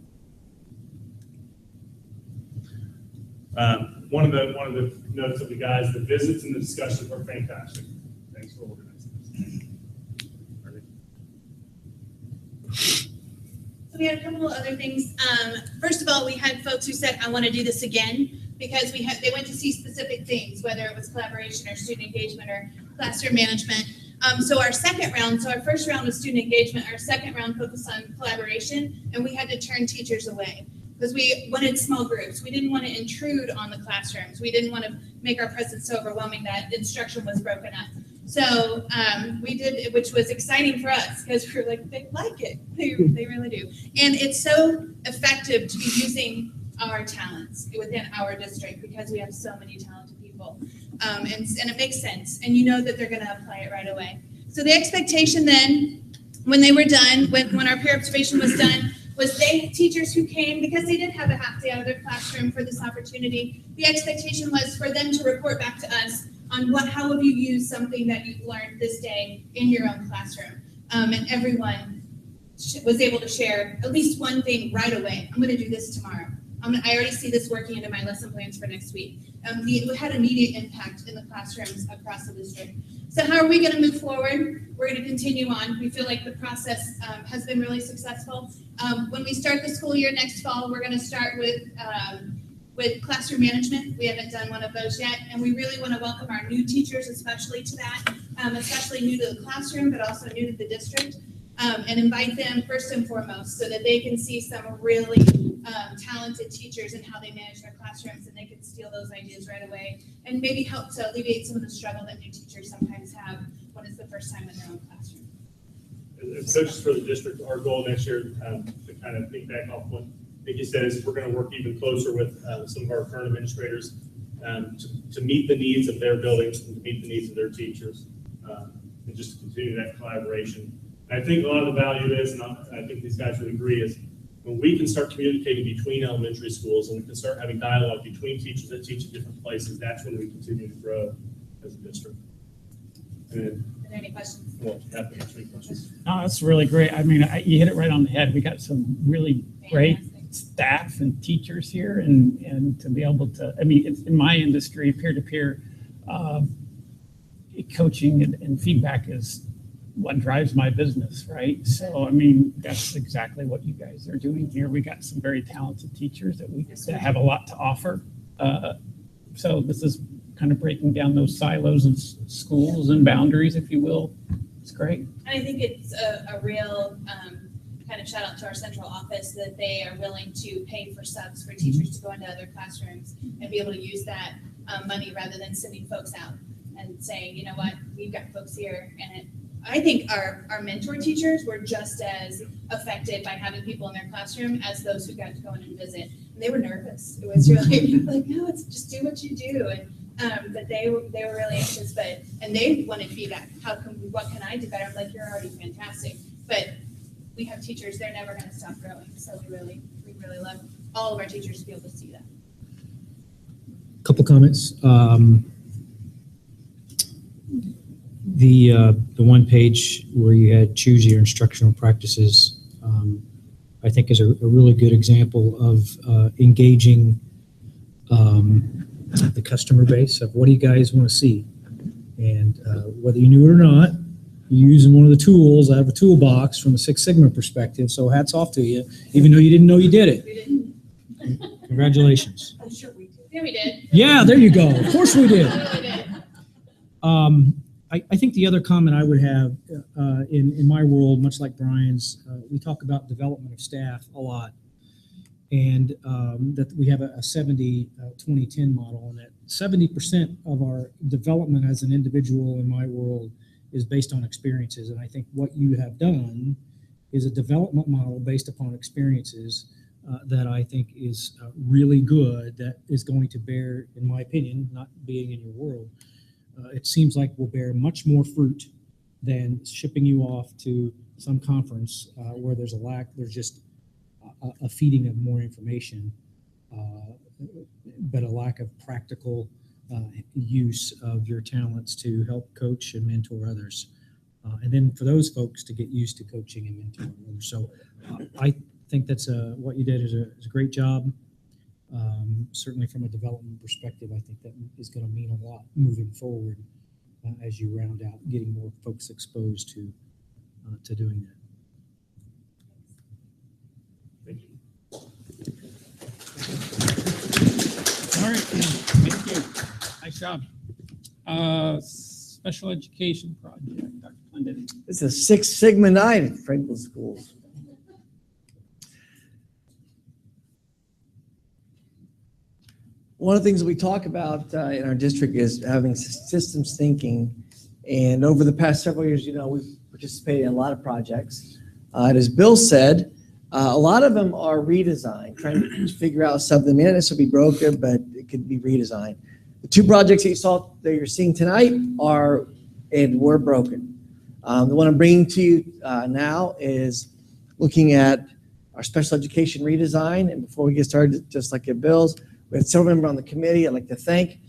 One of the notes of the guys, the visits and the discussions were fantastic. Thanks for organizing this. we had a couple of other things. First of all, we had folks who said, I want to do this again, because they went to see specific things, whether it was collaboration or student engagement or classroom management. So our second round, so our first round was student engagement, our second round focused on collaboration, and we had to turn teachers away because we wanted small groups. We didn't want to intrude on the classrooms. We didn't want to make our presence so overwhelming that instruction was broken up. So we did, which was exciting for us because we were like, they like it. They really do. And it's so effective to be using our talents within our district because we have so many talented people. And it makes sense. And you know that they're going to apply it right away. So the expectation then, when they were done, when our peer observation was done, was teachers who came, because they did have a half day out of their classroom for this opportunity, the expectation was for them to report back to us on how have you used something that you've learned this day in your own classroom. And everyone was able to share at least one thing right away. I'm going to do this tomorrow. I already see this working into my lesson plans for next week. It had immediate impact in the classrooms across the district. So how are we going to move forward? We're going to continue on. We feel like the process has been really successful. When we start the school year next fall, we're going to start with classroom management. We haven't done one of those yet, and we really want to welcome our new teachers, especially to that, especially new to the classroom, but also new to the district, and invite them first and foremost so that they can see some really talented teachers and how they manage their classrooms, and they can steal those ideas right away and maybe help to alleviate some of the struggle that new teachers sometimes have when it's the first time in their own classroom. As coaches for the district, our goal next year, to kind of think back off what Nikki said, is we're going to work even closer with some of our current administrators to meet the needs of their buildings and to meet the needs of their teachers, and just to continue that collaboration. And I think a lot of the value is, and I think these guys would agree, is when we can start communicating between elementary schools and we can start having dialogue between teachers that teach in different places, that's when we continue to grow as a district. And Are there any questions? well, you have to answer any questions. No, that's really great. I mean, you hit it right on the head. We got some really great staff and teachers here, and to be able to, I mean, it's in my industry, peer-to-peer coaching and feedback is what drives my business, right? So, I mean, that's exactly what you guys are doing here. We got some very talented teachers that have a lot to offer. So this is kind of breaking down those silos of schools and boundaries, if you will. It's great. And I think it's a real kind of shout out to our central office that they are willing to pay for subs for teachers to go into other classrooms and be able to use that money rather than sending folks out and saying, you know what, we've got folks here. And I think our mentor teachers were just as affected by having people in their classroom as those who got to go in and visit. And they were nervous. It was really like, no, it's just do what you do. And but they were really anxious, and they wanted feedback. What can I do better? I'm like, you're already fantastic. But we have teachers, they're never going to stop growing. So we really love all of our teachers to be able to see that. Couple comments. The one page where you had choose your instructional practices, I think is a really good example of engaging the customer base of what do you guys want to see, and whether you knew it or not, you're using one of the tools out of a toolbox from a Six Sigma perspective. So hats off to you, even though you didn't know you did it. We didn't. Congratulations. I'm sure we did. Yeah, we did. Yeah, there you go. Of course we did. We did. I think the other comment I would have in my world, much like Brian's, we talk about development of staff a lot, and that we have a 70-20-10 model, and that 70% of our development as an individual in my world is based on experiences. And I think what you have done is a development model based upon experiences that I think is really good, that is going to bear, in my opinion, not being in your world, it seems like will bear much more fruit than shipping you off to some conference where there's just a feeding of more information, but a lack of practical use of your talents to help coach and mentor others. And then for those folks to get used to coaching and mentoring others. So I think that's what you did is a great job. Certainly from a development perspective, I think that is going to mean a lot moving forward as you round out getting more folks exposed to doing that. right, thank you. Nice job. Special education project, Dr. Clendenny. It's a Six Sigma night at Franklin Schools. One of the things we talk about in our district is having systems thinking. And over the past several years, we've participated in a lot of projects. And as Bill said, a lot of them are redesigned, trying to figure out something. May not necessarily be broken, but it could be redesigned. The two projects that you're seeing tonight were broken. The one I'm bringing to you now is looking at our special education redesign. And before we get started, just like at Bill's, we had several members on the committee. I'd like to thank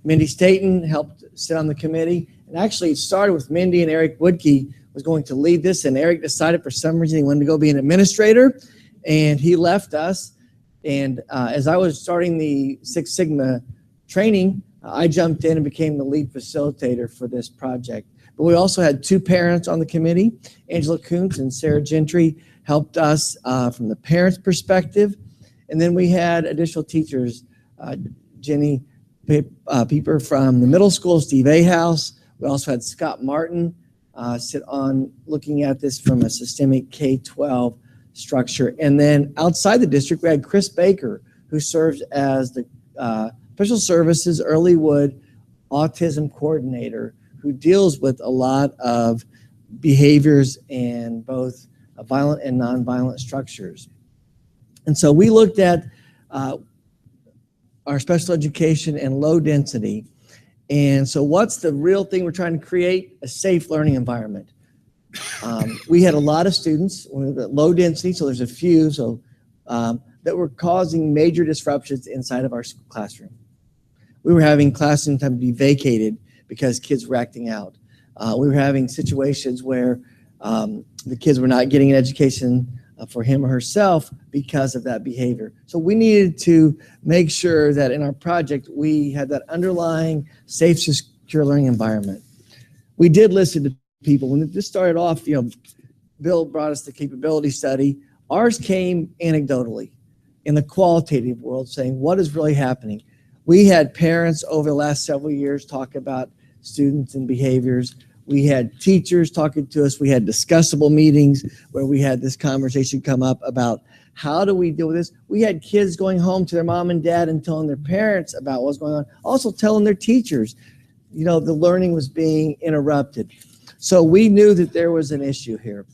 Mindy Staten, helped sit on the committee. And actually, it started with Mindy and Eric Woodkey was going to lead this, and Eric decided for some reason he wanted to go be an administrator, and he left us. And as I was starting the Six Sigma training, I jumped in and became the lead facilitator for this project. But we also had two parents on the committee. Angela Kuntz and Sarah Gentry helped us from the parents' perspective. And then we had additional teachers, Jenny Pieper from the middle school, Steve Ahaus. We also had Scott Martin sit on looking at this from a systemic K-12 structure. And then outside the district, we had Chris Baker, who serves as the Special Services Earlywood Autism Coordinator, who deals with a lot of behaviors and both violent and nonviolent structures. And so we looked at our special education and low density. And so what's the real thing we're trying to create? A safe learning environment. We had a lot of students with low density, so there's a few that were causing major disruptions inside of our classroom. We were having classroom time be vacated because kids were acting out. We were having situations where the kids were not getting an education for him or herself because of that behavior. So we needed to make sure that in our project, we had that underlying safe, secure learning environment. We did listen to people. When this started off, Bill brought us the capability study. Ours came anecdotally in the qualitative world saying, what is really happening? We had parents over the last several years talk about students and behaviors. We had teachers talking to us. We had discussable meetings where we had this conversation come up about how do we deal with this. We had kids going home to their mom and dad and telling their parents about what's going on, also telling their teachers, the learning was being interrupted. So we knew that there was an issue here.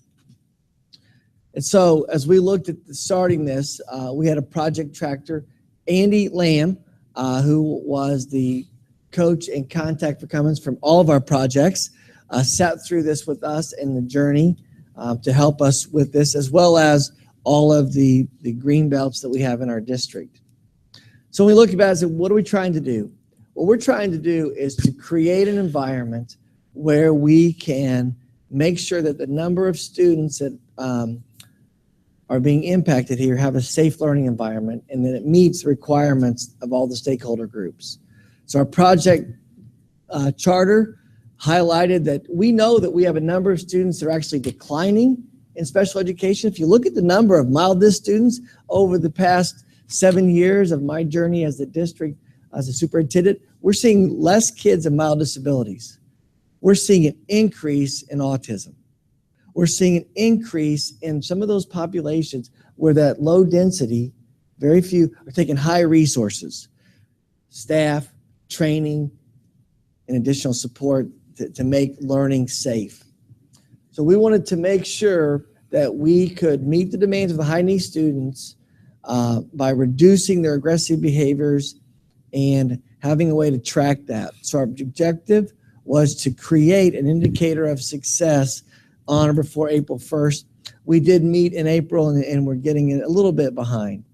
And so as we looked at starting this, we had a project tractor, Andy Lamb, who was the coach and contact for Cummins from all of our projects, sat through this with us in the journey to help us with this, as well as all of the green belts that we have in our district. So when we look at it and say, what are we trying to do? What we're trying to do is to create an environment where we can make sure that the number of students that are being impacted here have a safe learning environment and that it meets the requirements of all the stakeholder groups. So our project charter highlighted that we know that we have a number of students that are actually declining in special education. If you look at the number of mildest students over the past 7 years of my journey as the district, as a superintendent, we're seeing less kids with mild disabilities. We're seeing an increase in autism. We're seeing an increase in some of those populations where that low density, very few are taking high resources, staff, training, and additional support to make learning safe. So we wanted to make sure that we could meet the demands of the high needs students by reducing their aggressive behaviors and having a way to track that. So our objective was to create an indicator of success on or before April 1st. We did meet in April and we're getting a little bit behind.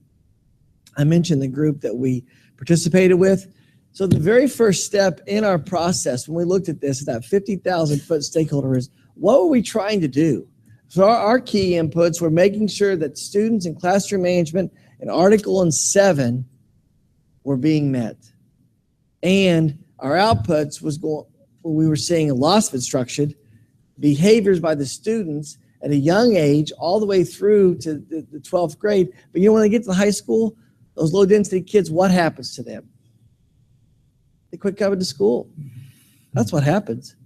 I mentioned the group that we participated with. So the very first step in our process when we looked at this, that 50,000 foot stakeholder is, what were we trying to do? So our key inputs were making sure that students in classroom management and Article 7 were being met. And our outputs we were seeing a loss of instruction, behaviors by the students at a young age, all the way through to the 12th grade. But when they get to high school, those low density kids, what happens to them? They quit coming to school. That's what happens.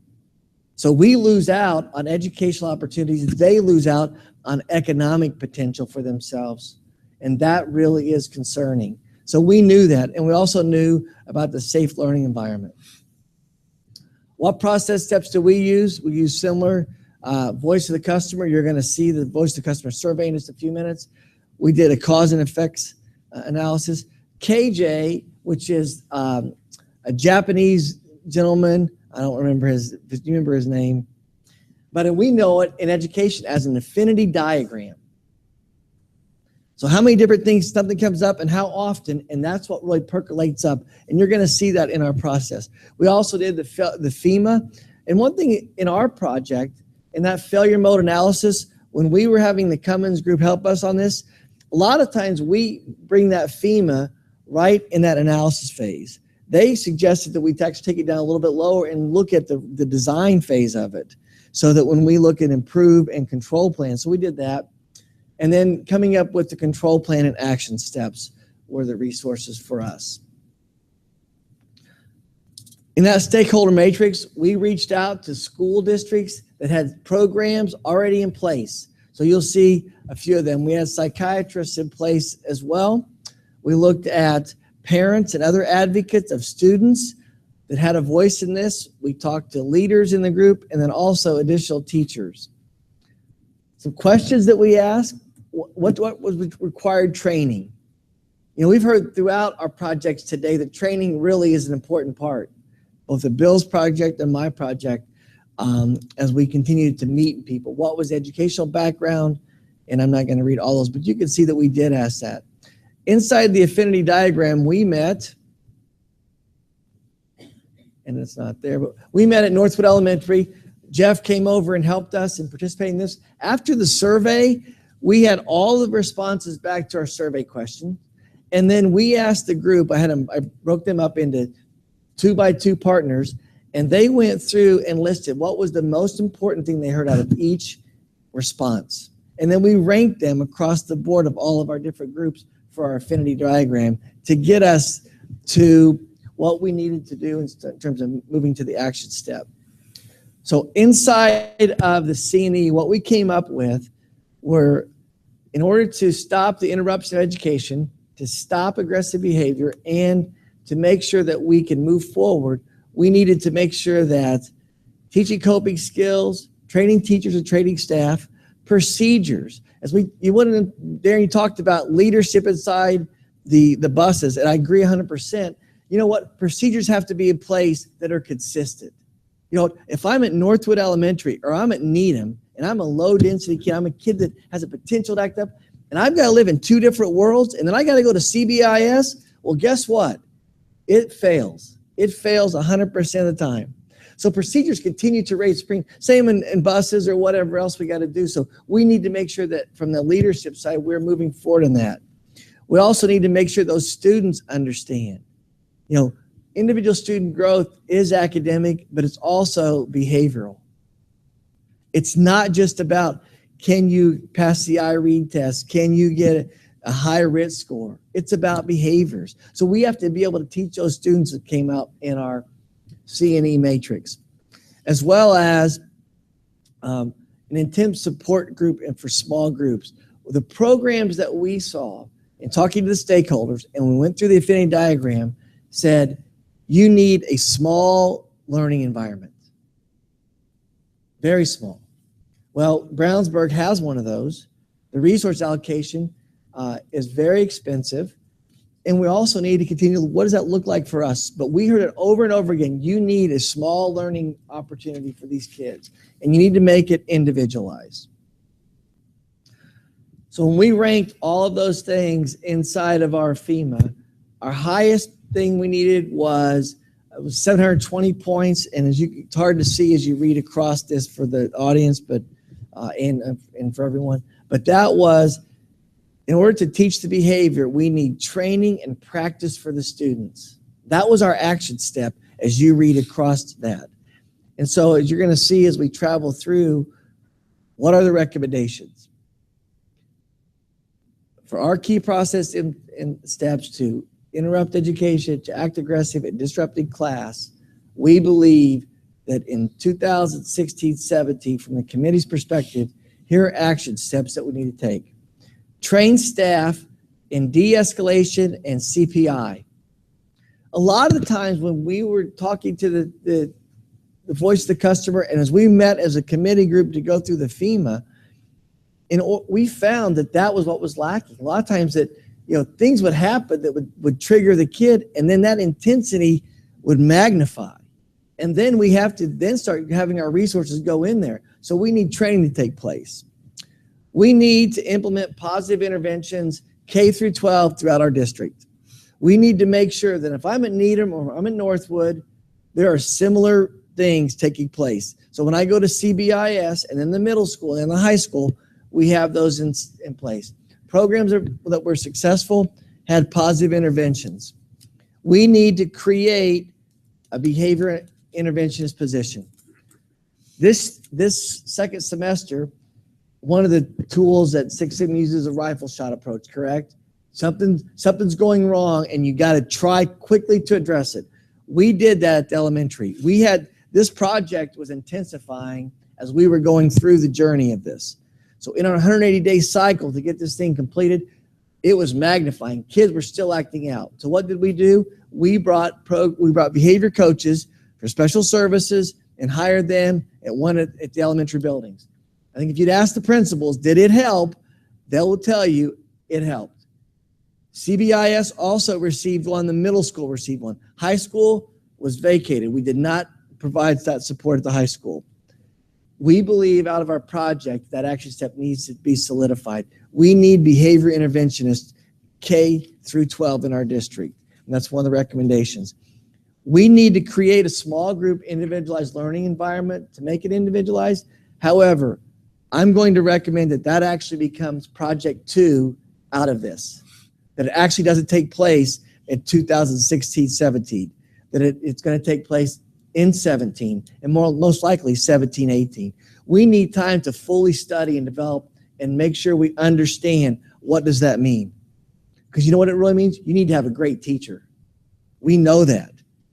So we lose out on educational opportunities. They lose out on economic potential for themselves. And that really is concerning. So we knew that. And we also knew about the safe learning environment. What process steps do we use? We use similar voice of the customer. You're going to see the voice of the customer survey in just a few minutes. We did a cause and effects analysis. KJ, which is a Japanese gentleman, I don't remember do you remember his name? But we know it in education as an affinity diagram. So how many different things something comes up and how often, and that's what really percolates up. And you're going to see that in our process. We also did the FEMA. And one thing in our project, in that failure mode analysis, when we were having the Cummins group help us on this, a lot of times we bring that FEMA right in that analysis phase. They suggested that we actually take it down a little bit lower and look at the design phase of it so that when we look at improve and control plans, so we did that. And then coming up with the control plan and action steps were the resources for us. In that stakeholder matrix, we reached out to school districts that had programs already in place. So you'll see a few of them. We had psychiatrists in place as well. We looked at parents and other advocates of students that had a voice in this. We talked to leaders in the group and then also additional teachers. Some questions that we asked, what was required training? You know, we've heard throughout our projects today that training really is an important part, both the Bill's project and my project, as we continue to meet people. What was educational background? And I'm not going to read all those, but you can see that we did ask that. Inside the affinity diagram, we met, and it's not there, but we met at Northwood Elementary. Jeff came over and helped us and participated in this. After the survey, we had all the responses back to our survey question. And then we asked the group, I broke them up into 2x2 partners, and they went through and listed what was the most important thing they heard out of each response. And then we ranked them across the board of all of our different groups for our affinity diagram to get us to what we needed to do in terms of moving to the action step. So inside of the C&E, what we came up with were, in order to stop the interruption of education, to stop aggressive behavior, and to make sure that we can move forward, we needed to make sure that teaching coping skills, training teachers and training staff, procedures. Darren, you talked about leadership inside the buses, and I agree 100%. You know what? Procedures have to be in place that are consistent. You know, if I'm at Northwood Elementary or I'm at Needham and I'm a low density kid, I'm a kid that has a potential to act up, and I've got to live in two different worlds, and then I got to go to CBIS, well, guess what? It fails. It fails 100% of the time. So procedures continue to raise spring, same in buses or whatever else we got to do. So we need to make sure that from the leadership side, we're moving forward in that. We also need to make sure those students understand, you know, individual student growth is academic, but it's also behavioral. It's not just about, can you pass the iRead test? Can you get a high RIT score? It's about behaviors. So we have to be able to teach those students that came out in our C&E matrix, as well as an intense support group and for small groups. The programs that we saw in talking to the stakeholders, and we went through the affinity diagram, said you need a small learning environment. Very small. Well, Brownsburg has one of those. The resource allocation is very expensive. And we also need to continue, what does that look like for us? But we heard it over and over again. You need a small learning opportunity for these kids, and you need to make it individualized. So when we ranked all of those things inside of our FEMA, our highest thing we needed was 720 points. And it's hard to see as you read across this for the audience, but and for everyone. But that was, in order to teach the behavior, we need training and practice for the students. That was our action step as you read across that. And so as you're going to see as we travel through, what are the recommendations? For our key process steps to interrupt education, to act aggressive and disrupting class, we believe that in 2016-17, from the committee's perspective, here are action steps that we need to take. Train staff in de-escalation and CPI. A lot of the times when we were talking to the voice of the customer, and as we met as a committee group to go through the FEMA, and we found that was what was lacking. A lot of times that, things would happen that would trigger the kid, and then that intensity would magnify. And then we have to then start having our resources go in there. So we need training to take place. We need to implement positive interventions K through 12 throughout our district. We need to make sure that if I'm at Needham or I'm in Northwood, there are similar things taking place. So when I go to CBIS and in the middle school and in the high school, we have those in place. Programs that were successful had positive interventions. We need to create a behavior interventionist position. This second semester, one of the tools that Six Sigma uses is a rifle shot approach, correct? Something's going wrong and you got to try quickly to address it. We did that at the elementary. This project was intensifying as we were going through the journey of this. So in our 180-day cycle to get this thing completed, it was magnifying. Kids were still acting out. So what did we do? We brought behavior coaches for special services and hired them at the elementary buildings. I think if you'd ask the principals, did it help? They will tell you it helped. CBIS also received one. The middle school received one. High school was vacated. We did not provide that support at the high school. We believe out of our project that action step needs to be solidified. We need behavior interventionists K through 12 in our district. And that's one of the recommendations. We need to create a small group individualized learning environment to make it individualized. However, I'm going to recommend that actually becomes project 2 out of this, that it actually doesn't take place in 2016-17, that it's going to take place in 17 and most likely 17-18. We need time to fully study and develop and make sure we understand what does that mean. Because you know what it really means? You need to have a great teacher. We know that.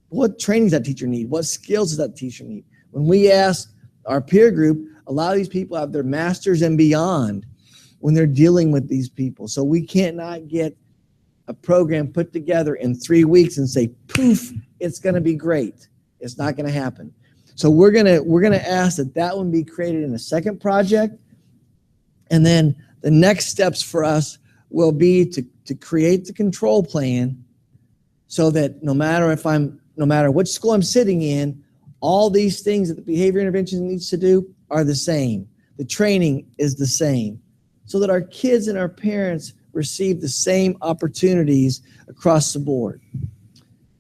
What training does that teacher need? What skills does that teacher need? When we ask our peer group, a lot of these people have their masters and beyond when they're dealing with these people. So we cannot get a program put together in 3 weeks and say, poof, it's going to be great. It's not going to happen. So we're going to ask that one be created in a second project. And then the next steps for us will be to create the control plan so that no matter which school I'm sitting in, all these things that the behavior intervention needs to do are the same. The training is the same so that our kids and our parents receive the same opportunities across the board.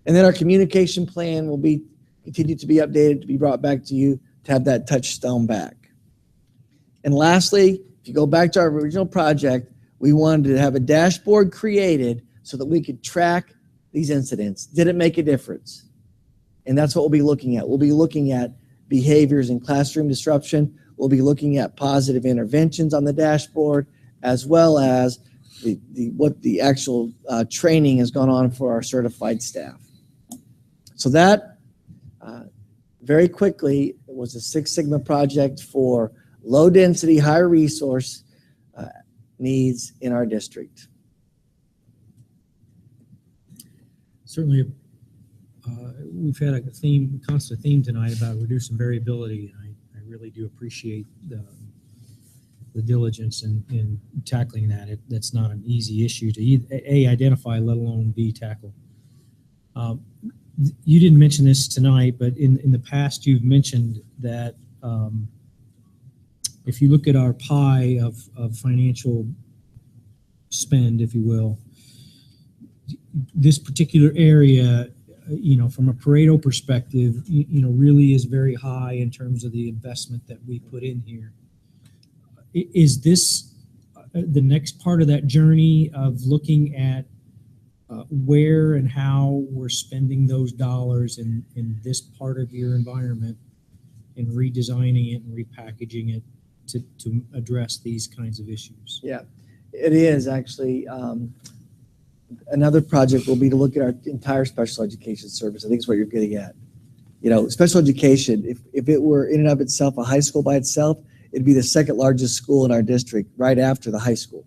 And then our communication plan will continue to be updated, to be brought back to you, to have that touchstone back. And lastly, if you go back to our original project, we wanted to have a dashboard created so that we could track these incidents. Did it make a difference? And that's what we'll be looking at. We'll be looking at behaviors in classroom disruption. We'll be looking at positive interventions on the dashboard, as well as what the actual training has gone on for our certified staff. So that very quickly was a Six Sigma project for low density, high resource needs in our district. Certainly, we've had a constant theme tonight about reducing variability, and I really do appreciate the diligence in tackling that. That's not an easy issue to A, identify, let alone B, tackle. You didn't mention this tonight, but in the past you've mentioned that if you look at our pie of financial spend, if you will, this particular area, from a Pareto perspective, really is very high in terms of the investment that we put in here. Is this the next part of that journey of looking at where and how we're spending those dollars in this part of your environment and redesigning it and repackaging it to address these kinds of issues? Yeah, it is actually. another project will be to look at our entire special education service. I think is what you're getting at. You know, special education, if it were in and of itself a high school by itself, it'd be the second largest school in our district right after the high school.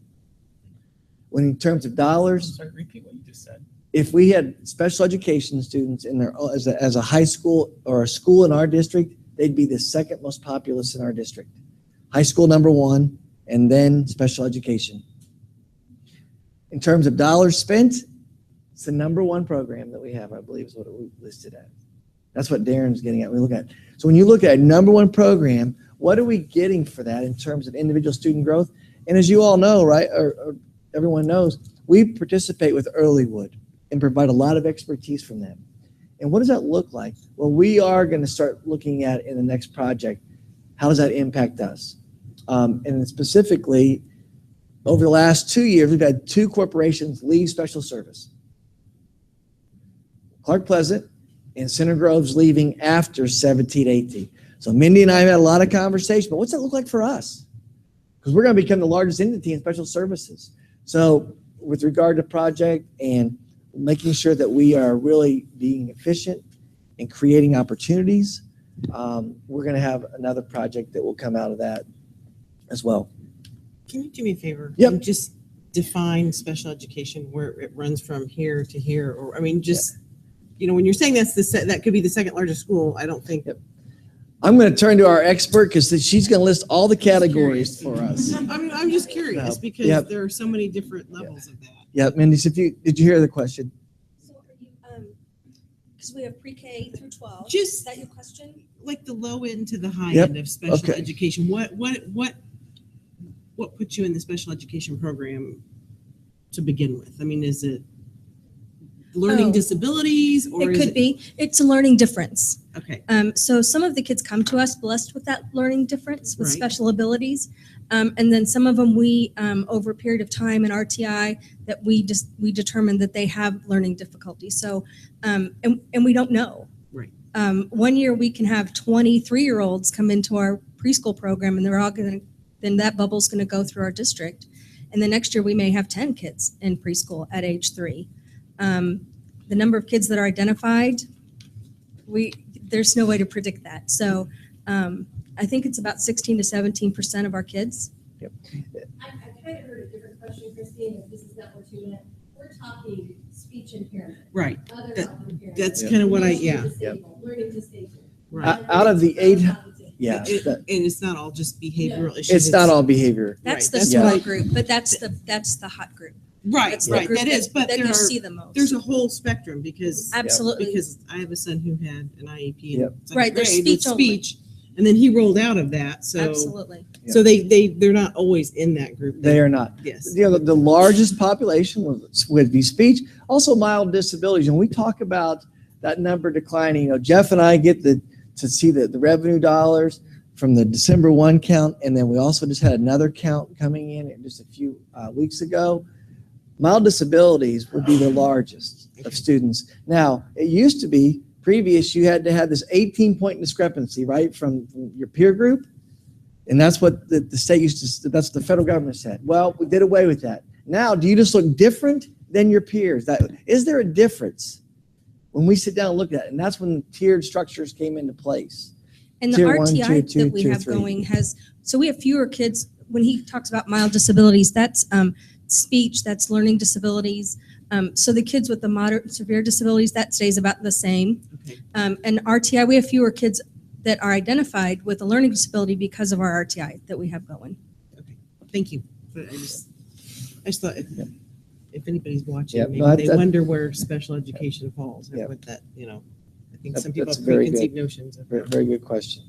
When in terms of dollars, Sorry, repeat what you just said. if we had special education students in there as a high school or a school in our district, they'd be the second most populous in our district. High school number one, and then special education. In terms of dollars spent, it's the number one program that we have, I believe is what we listed at. That's what Darren's getting at. We look at. So when you look at number one program, what are we getting for that in terms of individual student growth? And as you all know, right, or everyone knows, we participate with Earlywood and provide a lot of expertise from them. And what does that look like? Well, we are going to start looking at in the next project, how does that impact us? And specifically, over the last 2 years, we've had 2 corporations leave special service. Clark Pleasant and Center Grove's leaving after 17-18. So Mindy and I have had a lot of conversation, but what's that look like for us? Because we're going to become the largest entity in special services. So with regard to project and making sure that we are really being efficient and creating opportunities, we're going to have another project that will come out of that as well. Can you do me a favor? Yep. And just define special education where it runs from here to here, or I mean, just you know, when you're saying that's that could be the second largest school, I don't think. I'm going to turn to our expert because she's going to list all the categories for us. I'm just curious because Yep. there are so many different levels of that. Yeah, Mindy, so did you hear the question? Because we have pre-K through 12. Just Is that your question? Like the low end to the high Yep. end of special Okay. education. What puts you in the special education program to begin with? I mean, is it learning Oh. disabilities or It is could be. It's a learning difference. Okay. So some of the kids come to us blessed with that learning difference with Right. special abilities. And then some of them we, over a period of time in RTI, that we determine that they have learning difficulties. So, and we don't know. Right. 1 year we can have 23-year-olds come into our preschool program and they're all going to, then that bubble's going to go through our district. And the next year we may have 10 kids in preschool at age 3. The number of kids that are identified, there's no way to predict that. So I think it's about 16 to 17% of our kids. Yep. I kind of heard a different question, Christine, if this is not what you meant. We're talking speech impairment. Right. Other That- health impairment. that's kind of what I- yeah. Disabled, learning disabled. Right. Out of the 8, yeah. And it's not all just behavioral issues. It's not all behavior. That's Right, the that's small right. group, but that's the hot group. Right, That's the right. group That is, but that there you are, see the most. there's a whole spectrum because Absolutely. because I have a son who had an IEP in Yep. second Right, there's grade with speech only. speech, and then he rolled out of that. So Absolutely. So they're not always in that group. They are not. Yes. You know, the largest population would be speech, also mild disabilities. And we talk about that number declining. You know, Jeff and I get to see the revenue dollars from the December 1 count. And then we also just had another count coming in just a few weeks ago. Mild disabilities would be the largest of students. Now, it used to be previous, you had to have this 18-point discrepancy, right, from your peer group. And that's what the state used to, that's what the federal government said. Well, we did away with that. Now, do you just look different than your peers? Is there a difference when we sit down and look at it? And that's when tiered structures came into place. And the Tier 1, RTI tier 2, that we tier have 3. going so we have fewer kids. When he talks about mild disabilities, that's speech, that's learning disabilities. So the kids with the moderate and severe disabilities, that stays about the same. Okay. And RTI, we have fewer kids that are identified with a learning disability because of our RTI that we have going. Thank you. But I just thought if anybody's watching, Yep. maybe No, they that- wonder where special education falls. Yep. With that, you know, I think That's- some people that's have very preconceived good. notions of Very, very good question.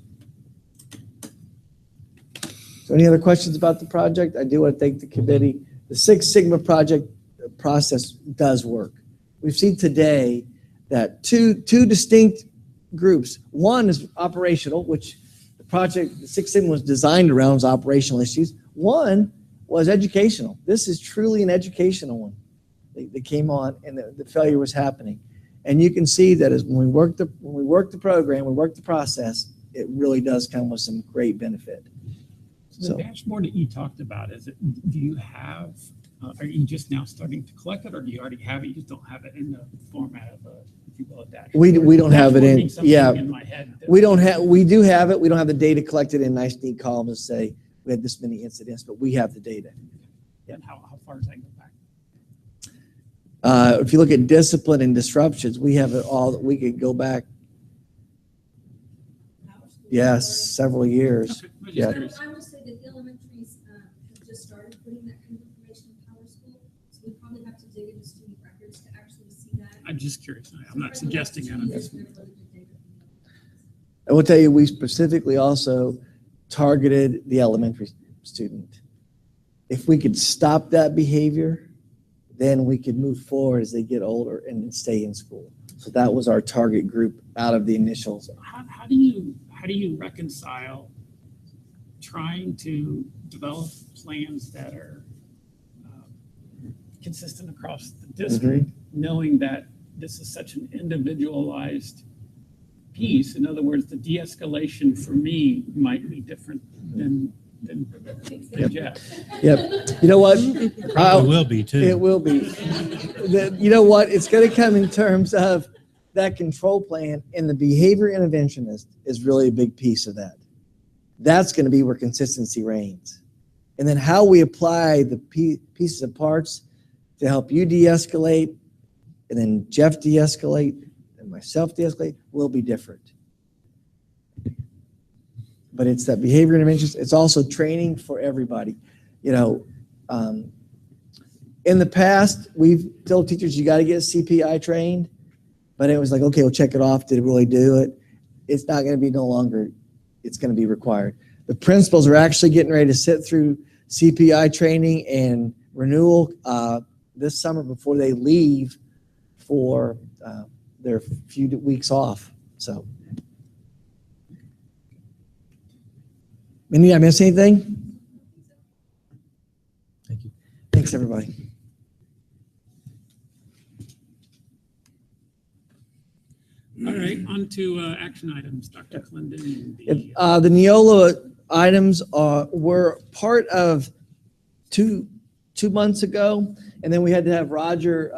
So any other questions about the project? I do want to thank the committee. The Six Sigma project process does work. We've seen today that two distinct groups. One is operational, which the Six Sigma was designed around as operational issues. One was educational. This is truly an educational one. They came on and the failure was happening. And you can see that as when we work the program, we work the process, it really does come with some great benefit. So the dashboard that you talked about, do you have Are you just now starting to collect it, or do you already have it? You just don't have it in the format of a, if you will, a dashboard? We don't have it Dashboard in, means something yeah. in my head that- We don't have, we do have it. We don't have the data collected in nice neat columns and say we had this many incidents, but we have the data. And how far does that go back? If you look at discipline and disruptions, we have it all, that we could go back. Yes, several years. Okay, I'm just Yeah. curious. I will say that the elementaries have just started putting that kind of information in Power School, so we probably have to dig into student records to actually see that. I'm just curious. I'm not suggesting it. I'm just- I will tell you, we specifically also targeted the elementary student. If we could stop that behavior, then we could move forward as they get older and stay in school. So that was our target group out of the initials. How do you reconcile trying to develop plans that are consistent across the district, knowing that this is such an individualized piece? In other words, the de-escalation for me might be different than Jeff. Yep. You know what? Probably will be too. It will be. You know what? It's going to come in terms of that control plan, and the behavior interventionist is really a big piece of that. That's going to be where consistency reigns. And then how we apply the pieces of parts to help you de-escalate, and then Jeff de-escalate, and myself de-escalate will be different. But it's that behavior interventions. It's also training for everybody. You know, in the past, we've told teachers, you got to get CPI trained, but it was like, okay, we'll check it off. Did it really do it? It's not going to be no longer, it's going to be required. The principals are actually getting ready to sit through CPI training and renewal this summer before they leave for their few weeks off. So, did I miss anything? Thank you. Thanks, everybody. All right, on to action items. Dr. Clendon. The Neola items were part of two months ago, and then we had to have Roger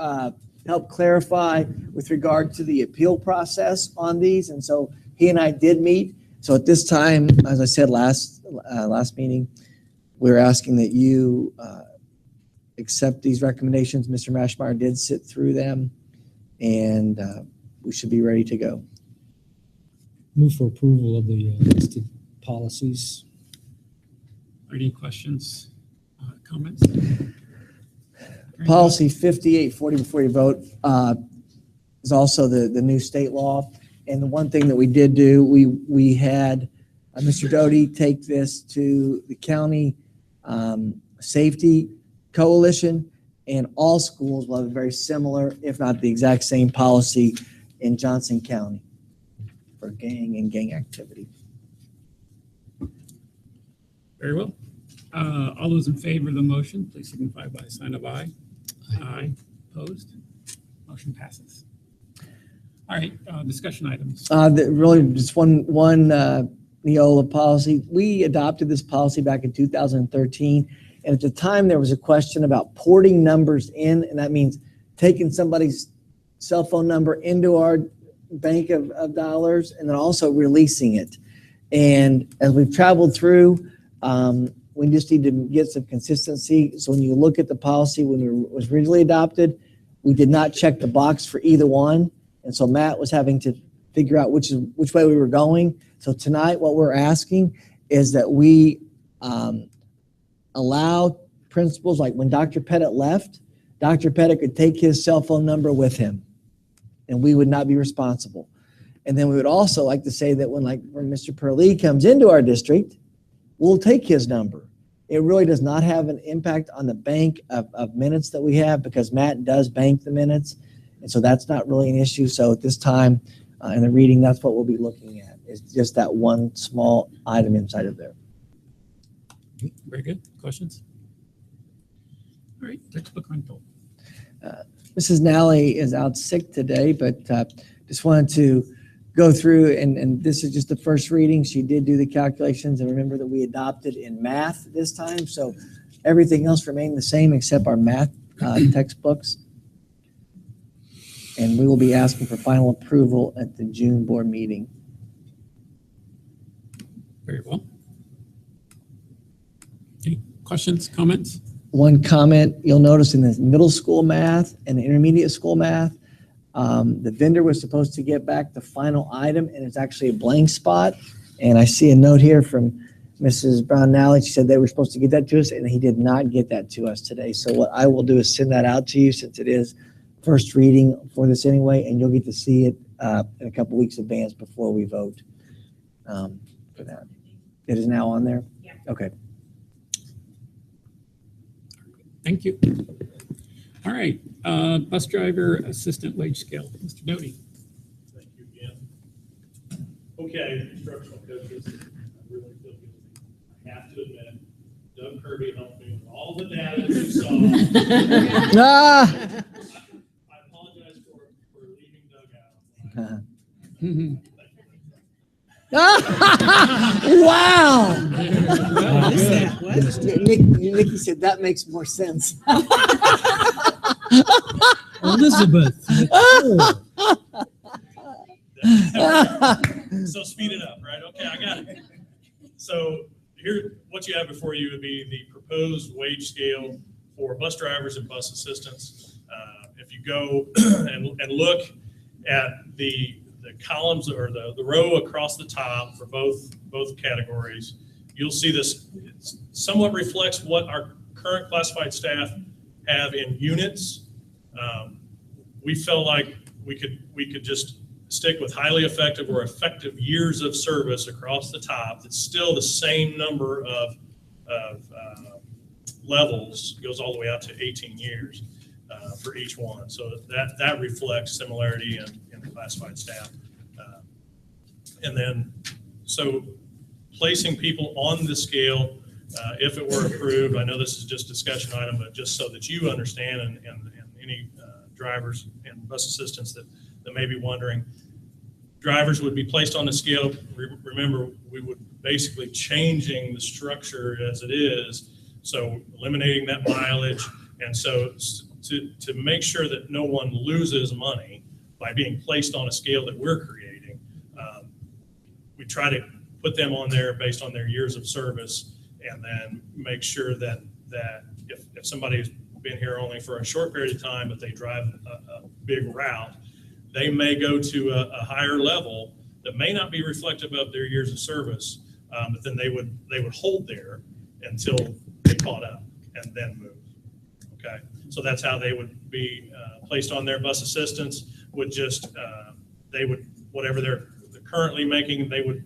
help clarify with regard to the appeal process on these, and so he and I did meet. So at this time, as I said last meeting, we're asking that you accept these recommendations. Mr. Mashmeyer did sit through them, and we should be ready to go. Move for approval of the listed policies. Any questions, comments? Policy 5840 before you vote is also the new state law. And the one thing that we did do, we had Mr. Doty take this to the county safety coalition, and all schools will have a very similar, if not the exact same policy in Johnson County for gang and gang activity. Very well. All those in favor of the motion, please signify by a sign of aye. Aye. Opposed? Motion passes. All right, discussion items. Really just one Neola policy. We adopted this policy back in 2013, and at the time there was a question about porting numbers in, and that means taking somebody's cell phone number into our bank of dollars and then also releasing it. And as we've traveled through, we just need to get some consistency. So when you look at the policy, when it was originally adopted, we did not check the box for either one. And so Matt was having to figure out which way we were going. So tonight, what we're asking is that we allow principals, like when Dr. Pettit left, Dr. Pettit could take his cell phone number with him, and we would not be responsible. And then we would also like to say that when Mr. Perlee comes into our district, we'll take his number. It really does not have an impact on the bank of minutes that we have, because Matt does bank the minutes. And so that's not really an issue. So at this time in the reading, that's what we'll be looking at, is just that one small item inside of there. Very good. Questions? All right, textbook rental. Mrs. Nally is out sick today, but just wanted to go through, and this is just the first reading. She did do the calculations, and remember that we adopted in math this time. So Everything else remained the same except our math textbooks. And we will be asking for final approval at the June board meeting. Very well. Any questions, comments? One comment, you'll notice in the middle school math and the intermediate school math, the vendor was supposed to get back the final item, and it's actually a blank spot. And I see a note here from Mrs. Brown-Nally. She said they were supposed to get that to us, and he did not get that to us today. So what I will do is send that out to you, since it is first reading for this anyway, and you'll get to see it in a couple weeks advance before we vote for that. It is now on there? Yeah. Okay. Thank you. All right, bus driver assistant wage scale, Mr. Doty. Thank you again. Okay, instructional coaches, I really feel guilty. I have to admit, Doug Kirby helped me with all the data that you saw. I apologize for leaving Doug out. Wow. What? Nikki said that makes more sense. Elizabeth. So speed it up, right? Okay, I got it. So here, what you have before you would be the proposed wage scale for bus drivers and bus assistants. If you go and look at the columns or the row across the top for both categories, you'll see this somewhat reflects what our current classified staff have in units. We felt like we could just stick with highly effective or effective years of service across the top. It's still the same number of levels, goes all the way out to 18 years for each one. So that reflects similarity in the classified staff. And then, so placing people on the scale, if it were approved, I know this is just a discussion item, but just so that you understand and any drivers and bus assistants that may be wondering, drivers would be placed on the scale. Remember, we would basically changing the structure as it is, so eliminating that mileage. And so to make sure that no one loses money by being placed on a scale that we're creating, we try to put them on there based on their years of service, and then make sure that if somebody's been here only for a short period of time, but they drive a big route, they may go to a higher level that may not be reflective of their years of service, but then they would hold there until they caught up and then move. Okay, so that's how they would be placed on their bus assistants. Would just they would, whatever they're currently making, they would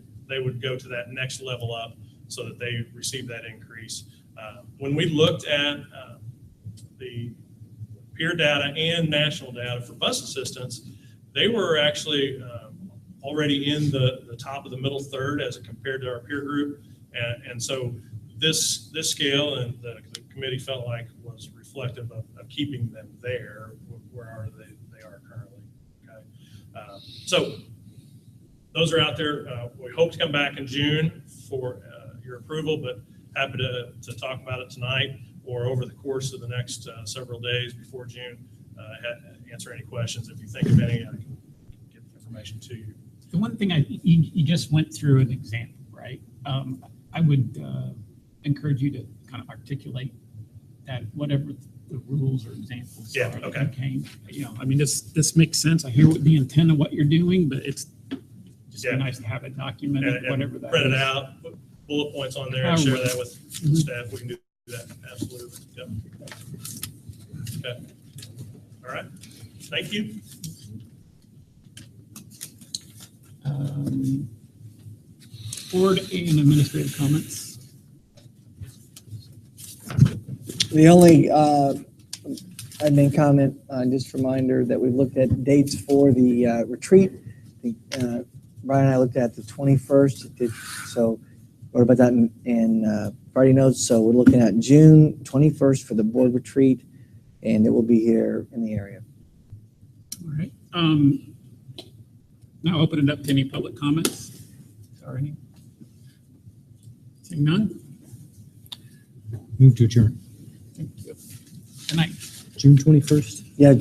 go to that next level up so that they receive that increase. When we looked at the peer data and national data for bus assistants, they were actually already in the top of the middle third as compared to our peer group. And so this scale and the committee felt like was reflective of keeping them there where they are currently. Okay, so those are out there. We hope to come back in June for your approval, but happy to talk about it tonight or over the course of the next several days before June. Answer any questions. If you think of any, I can get information to you. The one thing you just went through an example, right? I would encourage you to kind of articulate that, whatever the rules or examples Yeah, are. okay. I mean, this makes sense. I hear what the intent of what you're doing, but it's just Yeah. nice to have it documented, And whatever that print it is. out, put bullet points on there, and share that with the staff. We can do that, absolutely. Yep. Okay. All right. Thank you. Board and administrative comments. The only admin comment, just a reminder that we looked at dates for the retreat. Brian and I looked at the 21st. So what about that in Friday notes? So we're looking at June 21st for the board retreat, and it will be here in the area. All right. Now open it up to any public comments. Or any? Seeing none? Move to adjourn. June 21st? Yeah,